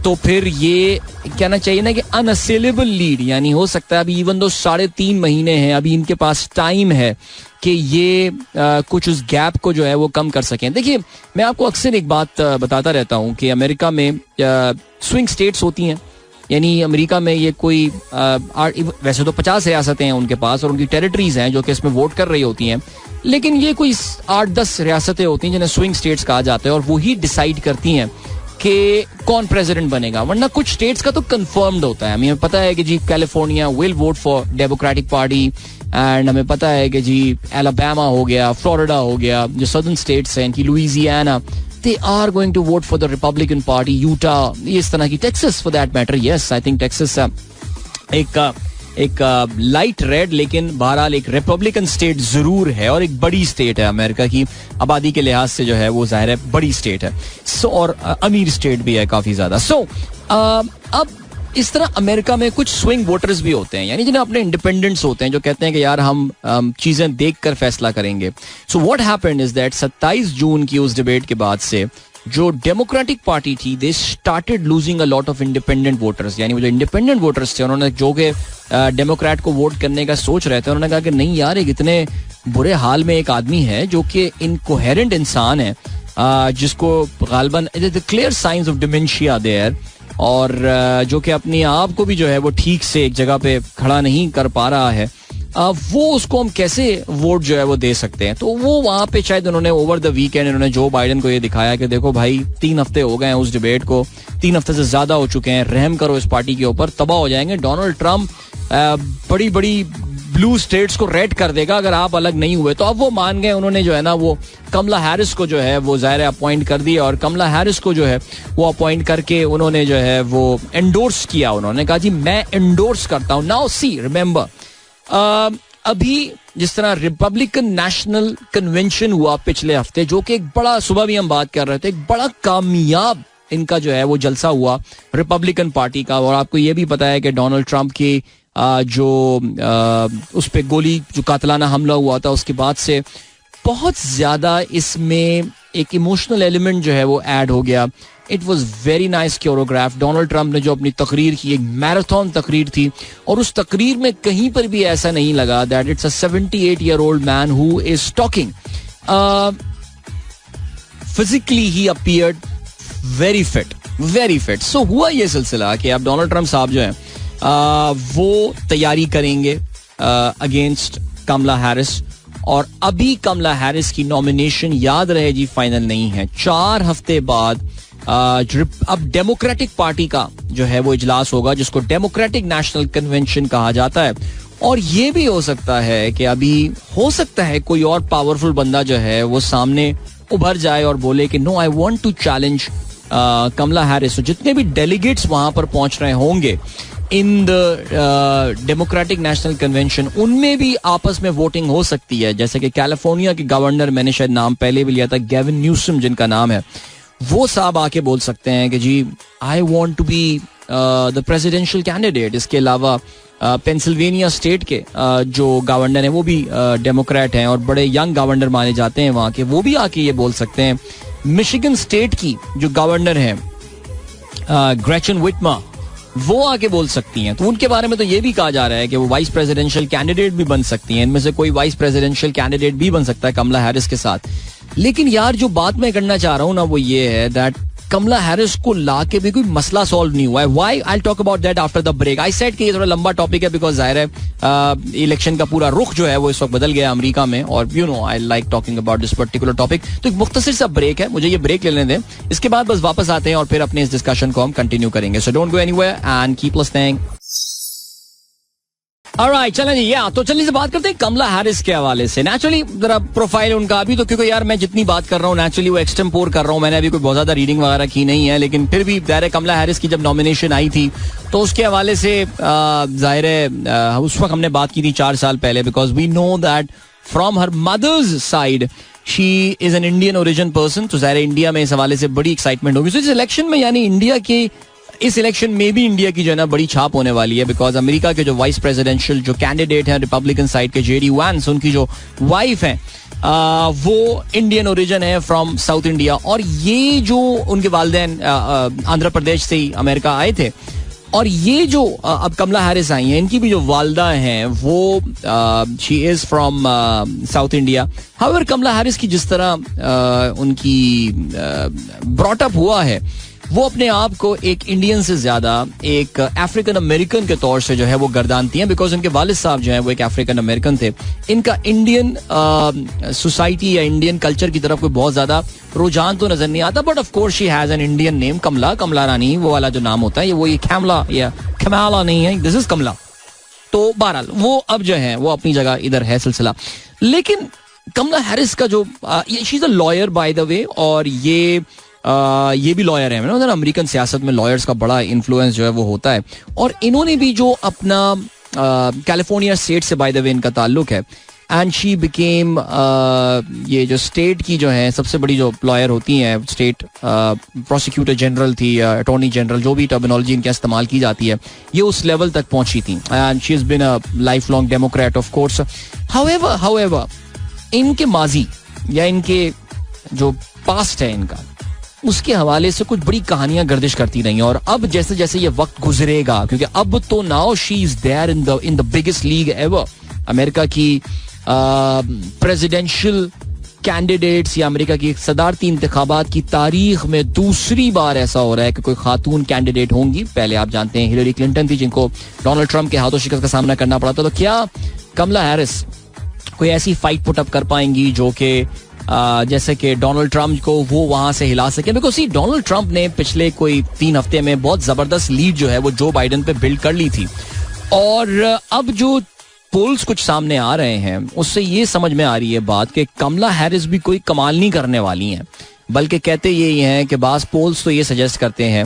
तो फिर ये कहना चाहिए ना कि अनअसेलेबल लीड, यानी हो सकता है अभी इवन दो 3.5 महीने हैं, अभी इनके पास टाइम है कि ये कुछ उस गैप को जो है वो कम कर सकें. देखिए, मैं आपको अक्सर एक बात बताता रहता हूँ कि अमेरिका में स्विंग स्टेट्स होती हैं, यानी अमेरिका में ये कोई वैसे तो 50 रियासतें हैं उनके पास और उनकी टेरिटरीज हैं जो कि इसमें वोट कर रही होती हैं, लेकिन ये कोई 8-10 रियासतें होती हैं जिन्हें स्विंग स्टेट्स कहा जाता है, और वो ही डिसाइड करती हैं कि कौन प्रेसिडेंट बनेगा. वरना कुछ स्टेट्स का तो कंफर्म्ड होता है. हमें पता है कि जी California will vote for Democratic party, and हमें पता है कि जी एलाबामा हो गया, फ्लोरिडा हो गया, जो सदर्न स्टेट्स हैं, कि Louisiana, they are going to vote for the Republican Party. Utah, इस तरह की, Texas for that matter, yes, I think Texas एक लाइट रेड लेकिन बहरहाल एक रिपब्लिकन स्टेट जरूर है, और एक बड़ी स्टेट है अमेरिका की आबादी के लिहाज से जो है वो जाहिर है बड़ी स्टेट है. सो और अमीर स्टेट भी है काफी ज्यादा. सो अब इस तरह अमेरिका में कुछ स्विंग वोटर्स भी होते हैं, यानी जिन्हें अपने इंडिपेंडेंट्स होते हैं, जो कहते हैं कि यार हम चीजें देखकर फैसला करेंगे. So what happened is that 27 जून की उस डिबेट के बाद से जो डेमोक्रेटिक पार्टी थी, they started losing a lot of independent voters. यानी वो जो इंडिपेंडेंट वोटर्स थे, उन्होंने जो कि डेमोक्रेट को वोट करने का सोच रहे थे, उन्होंने कहा कि नहीं यार, एक इतने बुरे हाल में एक आदमी है जो कि इनकोहेरेंट इंसान है, जिसको गालिबन clear signs of dementia there, और जो कि अपने आप को भी जो है वो ठीक से एक जगह पे खड़ा नहीं कर पा रहा है, वो उसको हम कैसे वोट जो है वो दे सकते हैं. तो वो वहां पे शायद उन्होंने ओवर द वीकेंड उन्होंने जो बाइडेन को ये दिखाया कि देखो भाई 3 हफ्ते हो गए हैं उस डिबेट को, 3 हफ्ते से ज्यादा हो चुके हैं, रहम करो इस पार्टी के ऊपर, तबाह हो जाएंगे. डोनाल्ड ट्रम्प बड़ी बड़ी ब्लू स्टेट्स को रेड कर देगा अगर आप अलग नहीं हुए. तो अब वो मान गए, उन्होंने जो है ना वो कमला हैरिस को जो है वो ज़ाहिर अपॉइंट कर दिया, और कमला हैरिस को जो है वो अपॉइंट करके उन्होंने जो है वो एंडोर्स किया. उन्होंने कहा जी मैं एंडोर्स करता हूं. नाउ सी रिमेंबर, अभी जिस तरह रिपब्लिकन नेशनल कन्वेंशन हुआ पिछले हफ्ते, जो कि एक बड़ा, सुबह भी हम बात कर रहे थे, एक बड़ा कामयाब इनका जो है वो जलसा हुआ रिपब्लिकन पार्टी का. और आपको ये भी पता है कि डोनाल्ड ट्रंप की जो उस पे गोली, जो कातलाना हमला हुआ था, उसके बाद से बहुत ज्यादा इसमें एक इमोशनल एलिमेंट जो है वो ऐड हो गया. It was very nice choreograph. Donald Trump ने जो अपनी तकरीर की, एक मैराथन तकरीर थी, और उस तकरीर में कहीं पर भी ऐसा नहीं लगा that it's a 78-year-old man who is talking. Physically he appeared very fit. So हुआ ये सिलसिला कि अब डोनाल्ड ट्रंप साहब जो है वो तैयारी करेंगे अगेंस्ट कमला हैरिस. और अभी कमला हैरिस की नॉमिनेशन, याद रहे जी, फाइनल नहीं है. 4 हफ्ते बाद अब डेमोक्रेटिक पार्टी का जो है वो इजलास होगा, जिसको डेमोक्रेटिक नेशनल कन्वेंशन कहा जाता है. और ये भी हो सकता है कि अभी हो सकता है कोई और पावरफुल बंदा जो है वो सामने उभर जाए और बोले कि no, I want to challenge Kamala Harris. तो जितने भी डेलीगेट्स वहां पर पहुंच रहे होंगे in the Democratic National Convention, उनमें भी आपस में वोटिंग हो सकती है. जैसे कि कैलिफोर्निया के गवर्नर, मैंने शायद नाम पहले भी लिया था, गेविन न्यूसम जिनका नाम है, वो साहब आके बोल सकते हैं कि जी I want to be the presidential candidate. इसके अलावा पेंसिल्वेनिया स्टेट के जो गवर्नर हैं वो भी डेमोक्रेट हैं और बड़े यंग गवर्नर माने जाते हैं वहाँ के, वो भी आके ये बोल सकते हैं. मिशिगन स्टेट की जो गवर्नर हैं ग्रेचन विटमा, वो आके बोल सकती हैं. तो उनके बारे में तो ये भी कहा जा रहा है कि वो वाइस प्रेसिडेंशियल कैंडिडेट भी बन सकती हैं. इनमें से कोई वाइस प्रेसिडेंशियल कैंडिडेट भी बन सकता है कमला हैरिस के साथ. लेकिन यार जो बात मैं करना चाह रहा हूं ना वो ये है दैट कमला हैरिस को ला के भी कोई मसला सॉल्व नहीं हुआ है. Why? I will talk about that after the break. I said कि ये थोड़ा लंबा टॉपिक है बिकॉज जाहिर है इलेक्शन का पूरा रुख जो है वो इस वक्त बदल गया अमेरिका में, और you know I like talking about this particular topic. तो एक मुख्तसर सा ब्रेक है, मुझे ये ब्रेक लेने दें. इसके बाद बस वापस आते हैं और फिर अपने इस डिस्कशन को हम कंटिन्यू करेंगे. So don't go anywhere and keep listening. Alright, चलें जी. तो चलिए से बात करते हैं कमला हैरिस के हवाले से. नेचुरली जरा प्रोफाइल उनका अभी तो, क्योंकि यार मैं जितनी बात कर रहा हूँ नेचुरली वो एक्सटेम्पोर कर रहा हूँ, मैंने अभी कोई बहुत ज्यादा रीडिंग वगैरह की नहीं है, लेकिन फिर भी जाहिर है कमला हैरिस की जब नॉमिनेशन आई थी तो उसके हवाले से जाहिर है उस वक्त हमने बात की थी 4 साल पहले, because we know that from her mother's side she is an Indian origin person. तो जाहिर है इंडिया में इस हवाले से बड़ी एक्साइटमेंट होगी. तो इस इलेक्शन में, यानी इंडिया के इस इलेक्शन में भी इंडिया की जो है ना बड़ी छाप होने वाली है, बिकॉज अमेरिका के जो वाइस प्रेसिडेंशियल जो कैंडिडेट हैं रिपब्लिकन साइड के, जेडी वांस, उनकी जो वाइफ है वो इंडियन ओरिजिन है फ्रॉम साउथ इंडिया. और ये जो उनके वालिदैन आंध्र प्रदेश से ही अमेरिका आए थे, और ये जो अब कमला हैरिस आई हैं, इनकी भी जो वालदा हैं वो she is from South India. However Kamala Harris की जिस तरह उनकी ब्रॉट अप हुआ है, वो अपने आप को एक इंडियन से ज्यादा एक अफ्रीकन अमेरिकन के तौर से जो है वो गर्दानती हैं, बिकॉज उनके वालिद साहब जो है वो एक अफ्रीकन अमेरिकन थे. इनका इंडियन सोसाइटी या इंडियन कल्चर की तरफ कोई बहुत ज्यादा रुझान तो नजर नहीं आता, but of course she has an Indian name, Kamala Rani, वो वाला जो नाम होता है, ये वो ये कैमला या कमाला नहीं है, दिस इज कमला. तो बहरहाल वो अब जो है वो अपनी जगह इधर है सिलसिला. लेकिन कमला हैरिस का जो she is a lawyer bye the वे, और ये भी लॉयर है ना, अमेरिकन सियासत में लॉयर्स का बड़ा इन्फ्लुएंस जो है वो होता है. और इन्होंने भी जो अपना कैलिफोर्निया स्टेट से बाय द वे इनका ताल्लुक है, एंड शी बिकेम ये जो स्टेट की जो है सबसे बड़ी जो लॉयर होती हैं, स्टेट प्रोसिक्यूटर जनरल थी, अटॉर्नी जनरल, जो भी टर्मिनोलॉजी इनके इस्तेमाल की जाती है, ये उस लेवल तक पहुंची थी. And she has been a life long Democrat of course. However इनके माजी या इनके जो पास्ट है इनका, उसके हवाले से कुछ बड़ी कहानियां गर्दिश करती रही. और अब जैसे जैसे ये वक्त गुजरेगा, क्योंकि अब तो now she is there in the biggest league ever, America की प्रेसिडेंशियल कैंडिडेट्स या अमेरिका की सदारती इंतखाबात की तारीख में दूसरी बार ऐसा हो रहा है कि कोई खातून कैंडिडेट होंगी. पहले आप जानते हैं हिलरी क्लिंटन थी जिनको डोनाल्ड ट्रंप के हाथों शिकस्त का सामना करना पड़ा था. तो क्या कमला हैरिस कोई ऐसी फाइट पुट अप कर पाएंगी जो कि जैसे कि डोनाल्ड ट्रंप को वो वहां से हिला सके? बिकॉज सी डोनाल्ड ट्रंप ने पिछले कोई 3 हफ्ते में बहुत जबरदस्त लीड जो है वो जो बाइडेन पे बिल्ड कर ली थी. और अब जो पोल्स कुछ सामने आ रहे हैं उससे ये समझ में आ रही है बात कि कमला हैरिस भी कोई कमाल नहीं करने वाली हैं. बल्कि कहते यही हैं कि बास पोल्स तो ये सजेस्ट करते हैं,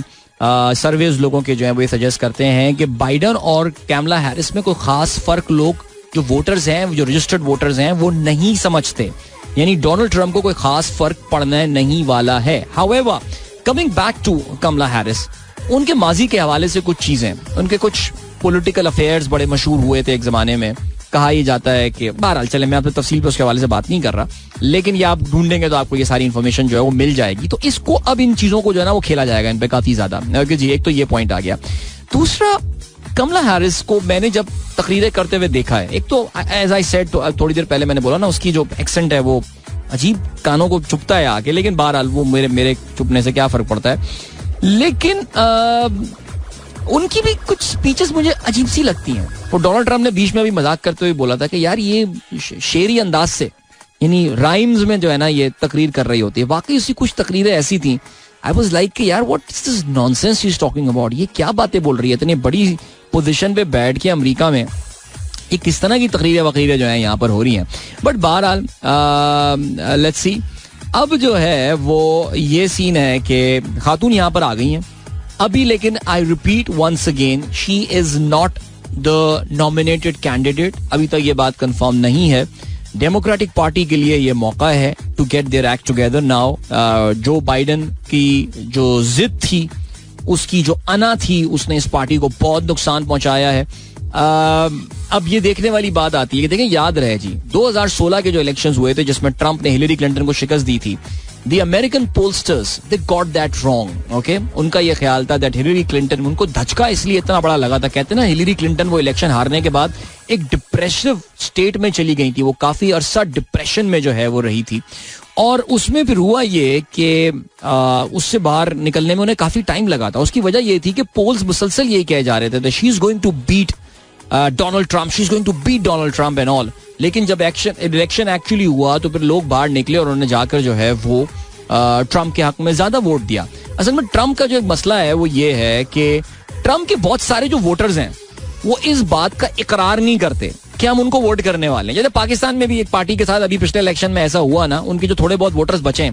सर्वेज लोगों के जो है वो ये सजेस्ट करते हैं कि बाइडेन और कमला हैरिस में कोई खास फर्क लोग जो वोटर्स हैं, जो रजिस्टर्ड वोटर्स हैं, वो नहीं समझते. यानी डोनाल्ड ट्रंप को कोई खास फर्क पड़ने नहीं वाला है. However, coming back to Kamala Harris, उनके माजी के हवाले से कुछ चीजें, उनके कुछ पॉलिटिकल अफेयर्स बड़े मशहूर हुए थे एक जमाने में. कहा यह जाता है कि बहरहाल चले मैं आपसे तफसील पे उसके हवाले से बात नहीं कर रहा, लेकिन ये आप ढूंढेंगे तो आपको ये सारी इन्फॉर्मेशन जो है वो मिल जाएगी. तो इसको अब इन चीजों को जो है ना वो खेला जाएगा इन पे काफी ज्यादा. जी, एक तो ये पॉइंट आ गया. दूसरा, कमला हैरिस को मैंने जब तकरीरें करते हुए देखा है, एक तो एज आई सेड, तो थोड़ी देर पहले मैंने बोला ना उसकी जो एक्सेंट है वो अजीब कानों को चुभता है आके, लेकिन बहरहाल वो मेरे चुभने से क्या फर्क पड़ता है. लेकिन उनकी भी कुछ स्पीचेस मुझे अजीब सी लगती हैं. और डोनाल्ड ट्रंप ने बीच में भी मजाक करते हुए बोला था कि यार ये शेरी अंदाज से, यानी राइम्स में जो है ना ये तकरीर कर रही होती है. वाकई उसकी कुछ तकरीरें ऐसी थी, आई वाज लाइक कि यार what is this nonsense she is talking about. ये क्या बातें बोल रही है इतनी बड़ी पोजीशन पे बैठ के अमेरिका में. ये किस तरह की तकरीरें वगैरह जो है यहाँ पर हो रही हैं. बट बहरहाल लेट्स सी. अब जो है वो ये सीन है कि खातून यहाँ पर आ गई हैं अभी, लेकिन I repeat once again, she is not the nominated candidate. अभी तक ये बात कंफर्म नहीं है. डेमोक्रेटिक पार्टी के लिए ये मौका है to get their act together now. Joe Biden की जो जिद थी, उसकी जो अना थी, उसने इस पार्टी को बहुत नुकसान पहुंचाया है. अब ये देखने वाली बात आती है कि देखें, याद रहे जी 2016 के जो इलेक्शंस हुए थे जिसमें ट्रंप ने हिलरी क्लिंटन को शिकस्त दी थी, The American pollsters, they got that wrong, okay? उनका ये ख्याल था that हिलरी क्लिंटन, उनको धचका इसलिए इतना बड़ा लगा था. कहते ना हिलरी क्लिंटन वो इलेक्शन हारने के बाद एक डिप्रेसिव स्टेट में चली गई थी. वो काफी अरसा डिप्रेशन में जो है वो रही थी. और उसमें फिर हुआ ये कि उससे बाहर निकलने में उन्हें काफी टाइम लगा था. उसकी वजह ये थी कि पोल्स मुसलसल यही कहे जा रहे थे she is going to beat Donald Trump, she is going to beat Donald Trump and all. लेकिन जब इलेक्शन एक्चुअली हुआ तो फिर लोग बाहर निकले और उन्होंने जाकर जो है वो ट्रंप के हक में ज्यादा वोट दिया. असल में ट्रंप का जो एक मसला है वो ये है कि ट्रंप के बहुत सारे जो वोटर्स हैं वो इस बात का इकरार नहीं करते कि हम उनको वोट करने वाले हैं. जैसे पाकिस्तान में भी एक पार्टी के साथ अभी पिछले इलेक्शन में ऐसा हुआ ना, उनके जो थोड़े बहुत वोटर्स बचे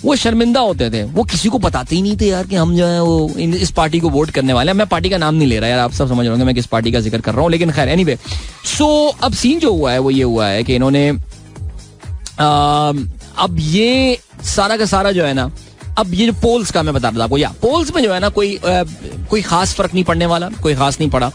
वो शर्मिंदा होते थे, वो किसी को बताते ही नहीं थे यार कि हम जो है वो इस पार्टी को वोट करने वाले हैं. मैं पार्टी का नाम नहीं ले रहा यार, आप सब समझ रहे होंगे मैं किस पार्टी का जिक्र कर रहा हूँ, लेकिन खैर एनीवे. सो अब सीन जो हुआ है वो ये हुआ है कि इन्होंने अब ये सारा का सारा जो है ना, अब ये जो पोल्स का मैं बता रहा था आपको, या पोल्स में जो है ना कोई खास फर्क नहीं पड़ने वाला, कोई खास नहीं पड़ा.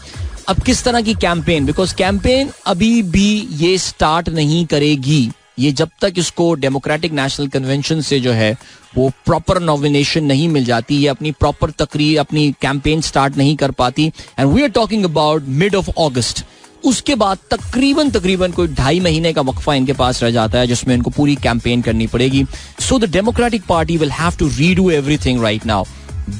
अब किस तरह की कैंपेन, बिकॉज कैंपेन अभी भी ये स्टार्ट नहीं करेगी ये जब तक इसको डेमोक्रेटिक नेशनल कन्वेंशन से जो है वो प्रॉपर नॉमिनेशन नहीं मिल जाती, ये अपनी प्रॉपर तकरीर, अपनी कैंपेन स्टार्ट नहीं कर पाती. And we are talking about mid of August. उसके बाद तकरीबन कोई 2.5 महीने का वक्फा इनके पास रह जाता है जिसमें इनको पूरी कैंपेन करनी पड़ेगी. So the Democratic Party will have to redo everything right now.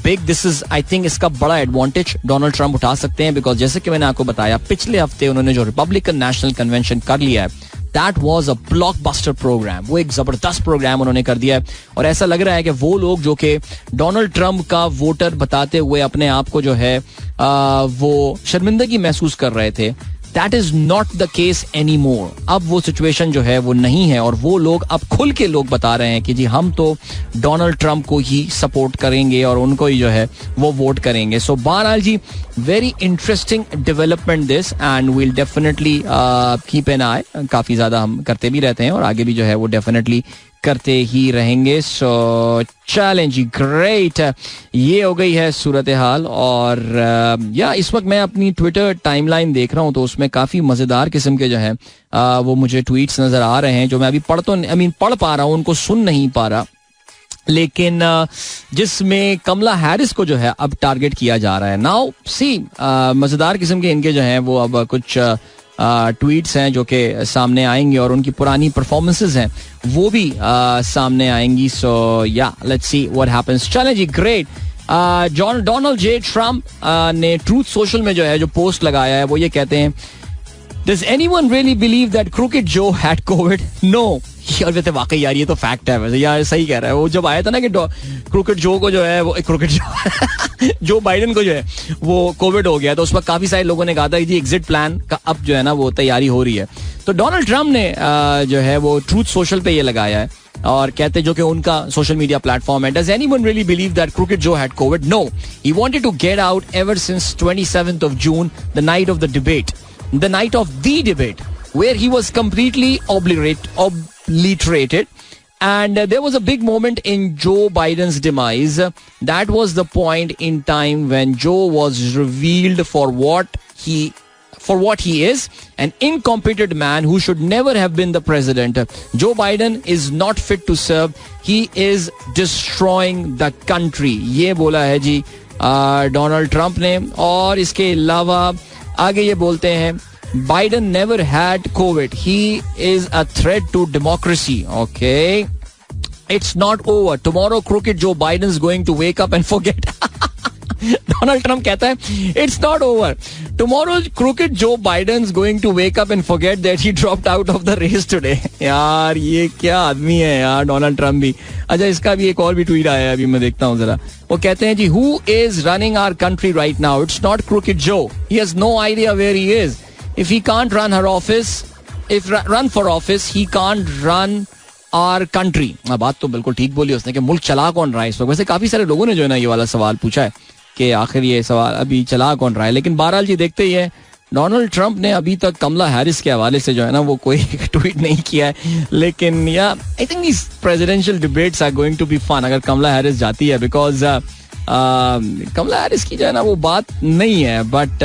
Big this is, I think इसका बड़ा एडवांटेज डोनाल्ड ट्रंप उठा सकते हैं, बिकॉज जैसे कि मैंने आपको बताया पिछले हफ्ते उन्होंने जो रिपब्लिकन नेशनल कन्वेंशन कर लिया है, that was a blockbuster program. वो एक जबरदस्त प्रोग्राम उन्होंने कर दिया है. और ऐसा लग रहा है कि वो लोग जो कि डोनाल्ड ट्रंप का वोटर बताते हुए अपने आप को जो है वो शर्मिंदगी महसूस कर रहे थे, that is not the case any more. अब वो सिचुएशन जो है वो नहीं है और वो लोग अब खुल के लोग बता रहे हैं कि जी हम तो डोनाल्ड ट्रंप को ही सपोर्ट करेंगे और उनको ही जो है वो वोट करेंगे. सो बहरहाल जी, very interesting development this and we'll definitely keep an eye. काफी ज्यादा हम करते भी रहते हैं और आगे भी जो है वो डेफिनेटली करते ही रहेंगे. सो चैलेंज ग्रेट, ये हो गई है सूरत हाल. और या इस वक्त मैं अपनी ट्विटर टाइमलाइन देख रहा हूँ तो उसमें काफी मजेदार किस्म के जो है वो मुझे ट्वीट्स नजर आ रहे हैं जो मैं अभी पढ़ पा रहा हूँ, उनको सुन नहीं पा रहा, लेकिन जिसमें कमला हैरिस को जो है अब टारगेट किया जा रहा है. नाउ सी मजेदार किस्म के इनके जो है वो अब कुछ ट्वीट्स हैं जो कि सामने आएंगे और उनकी पुरानी परफॉर्मेंसेस हैं वो भी सामने आएंगी. सो या लेट्स सी व्हाट हैपेंस. चलें जी, ग्रेट. डोनाल्ड जे ट्रम्प ने ट्रूथ सोशल में जो है जो पोस्ट लगाया है वो ये कहते हैं, Does anyone really believe that Crooked Joe had COVID? No. यार वैसे वाकई यार ये तो फैक्ट है. वैसे यार सही कह रहा है. वो जब आया था ना कि क्रिकेट जो को जो है वो क्रिकेट जो बाइडेन को जो है वो कोविड हो गया, तो उस वक्त काफी सारे लोगों ने कहा था कि जी एग्जिट प्लान का अब जो है ना वो तैयारी हो रही है. तो डोनाल्ड ट्रम्प ने जो है वो ट्रूथ सोशल पे ये लगाया है और कहते जो कि उनका सोशल मीडिया प्लेटफॉर्म है. Does anyone really believe that Crooked Joe had COVID? No. He wanted to get out ever since 27th of June, the night of the debate. The night of the debate, where he was completely obliterated, and there was a big moment in Joe Biden's demise. That was the point in time when Joe was revealed for what he is, an incompetent man who should never have been the president. Joe Biden is not fit to serve. He is destroying the country. ये बोला है जी Donald Trump ने. और इसके अलावा आगे ये बोलते हैं, Biden never had covid, he is a threat to democracy. Okay, it's not over. Tomorrow crooked Joe Biden is going to wake up and forget. Donald Trump कहता है it's not over. Tomorrow crooked Joe Biden is going to wake up and forget that he dropped out of the race today. यार ये क्या आदमी है यार Donald Trump भी. अच्छा, इसका भी एक और भी ट्वीट आया है, अभी मैं देखता हूँ जरा. वो कहते हैं जी, who is running our country right now? It's not crooked Joe. He has no idea where he is. If he can't run her office, if run for office, he can't run our country. बात तो बिल्कुल ठीक बोली उसने कि मुल्क चला कौन रहा है इस वक्त. वैसे काफी सारे लोगों ने जो है ना ये वाला सवाल पूछा है कि आखिर ये सवाल अभी चला कौन रहा है. लेकिन बहरहाल जी देखते ही है, डोनाल्ड ट्रंप ने अभी तक कमला हैरिस के हवाले से जो है ना वो कोई ट्वीट नहीं किया है. लेकिन या I think this presidential debates are going to be fun अगर कमला हैरिस जाती है, बिकॉज कमला हैरिस की जो है ना वो बात नहीं है, बट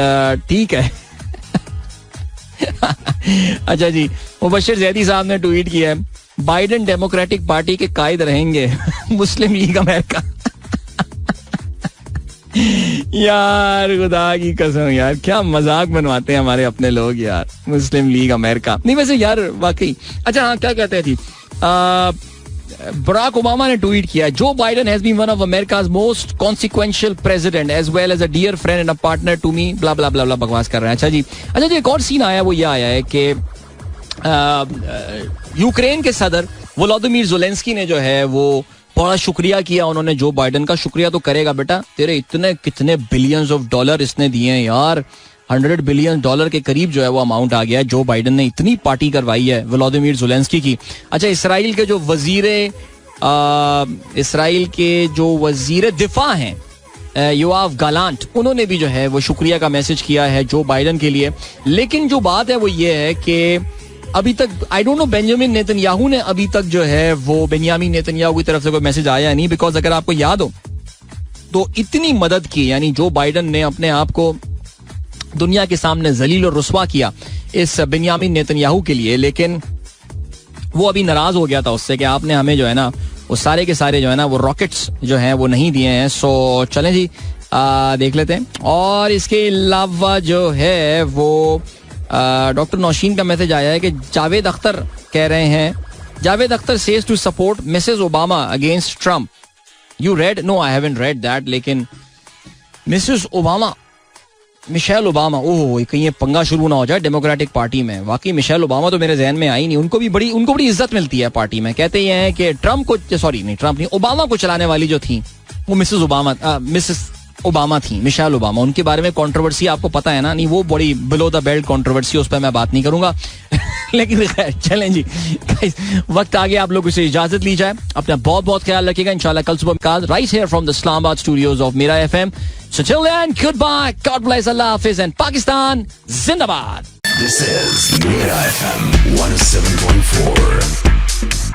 ठीक है. अच्छा जी, मुबश्शिर जैदी साहब ने ट्वीट किया है, बाइडेन डेमोक्रेटिक पार्टी के कायद रहेंगे. मुस्लिम लीग अमेरिका. यार खुदा की कसम यार, क्या मजाक बनवाते हैं हमारे अपने लोग यार. मुस्लिम लीग अमेरिका नहीं, वैसे यार वाकई. अच्छा हाँ, क्या कहते थे, बराक ओबामा ने ट्वीट किया, Joe Biden has been one of America's most consequential president as well as a dear friend and a partner to me, blah blah blah blah, बकवास कर रहे हैं. अच्छा जी, एक और सीन आया, वो ये आया है कि यूक्रेन के सदर वोलोदिमीर ज़ेलेंस्की ने जो है वो बड़ा शुक्रिया किया उन्होंने जो बाइडेन का. शुक्रिया तो करेगा बेटा, तेरे इतने कितने बिलियंस ऑफ डॉलर इसने दिए हैं यार. $100 बिलियन के करीब जो है वो अमाउंट आ गया है. जो बाइडेन ने इतनी पार्टी करवाई है वोलोदिमीर ज़ेलेंस्की की. अच्छा, इसराइल के जो वजीर दिफा हैं योआव गालांट, उन्होंने भी जो है वो शुक्रिया का मैसेज किया है जो बाइडेन के लिए. लेकिन जो बात है वो ये है कि अभी तक आई डोंट नो बेंजामिन नेतन्याहू ने अभी तक जो है वो बेंयामीन नेतन्याहू की तरफ से कोई मैसेज आया नहीं. बिकॉज अगर आपको याद हो तो इतनी मदद की, यानी जो बाइडेन ने अपने आप को दुनिया के सामने जलील और रुस्वा किया इस बेंयामीन नेतन्याहू के लिए, लेकिन वो अभी नाराज हो गया था उससे कि आपने हमें जो है ना वो सारे के सारे जो है ना वो रॉकेट्स जो हैं वो नहीं दिए हैं. सो चलें जी देख लेते हैं. और इसके अलावा जो है वो डॉक्टर नौशीन का मैसेज आया है कि जावेद अख्तर कह रहे हैं, Javed Akhtar says to support Mrs Obama against Trump. You read? No, I haven't read that. लेकिन Mrs Obama, Michelle Obama, oh कहीं ये पंगा शुरू ना हो जाए डेमोक्रेटिक पार्टी में. वाकई मिशेल ओबामा तो मेरे जहन में आई नहीं. उनको बड़ी इज्जत मिलती है पार्टी में. कहते ये हैं कि ट्रम्प नहीं, ओबामा को चलाने वाली जो थी वो मिसेस ओबामा थी, मिशेल ओबामा. उनके बारे में कंट्रोवर्सी आपको पता है ना, नहीं वो बड़ी बिलो द बेल्ट कंट्रोवर्सी, उस पर मैं बात नहीं करूंगा. लेकिन चलें जी, वक्त आ गया आप लोगों से इजाजत ली जाए. अपना बहुत बहुत ख्याल रखिएगा. इंशाल्लाह कल सुबह right here from the Islamabad studios of Meera FM. So till then, goodbye, God bless, Allah Hafiz, and Pakistan Zindabad. This is Mira FM 107.4.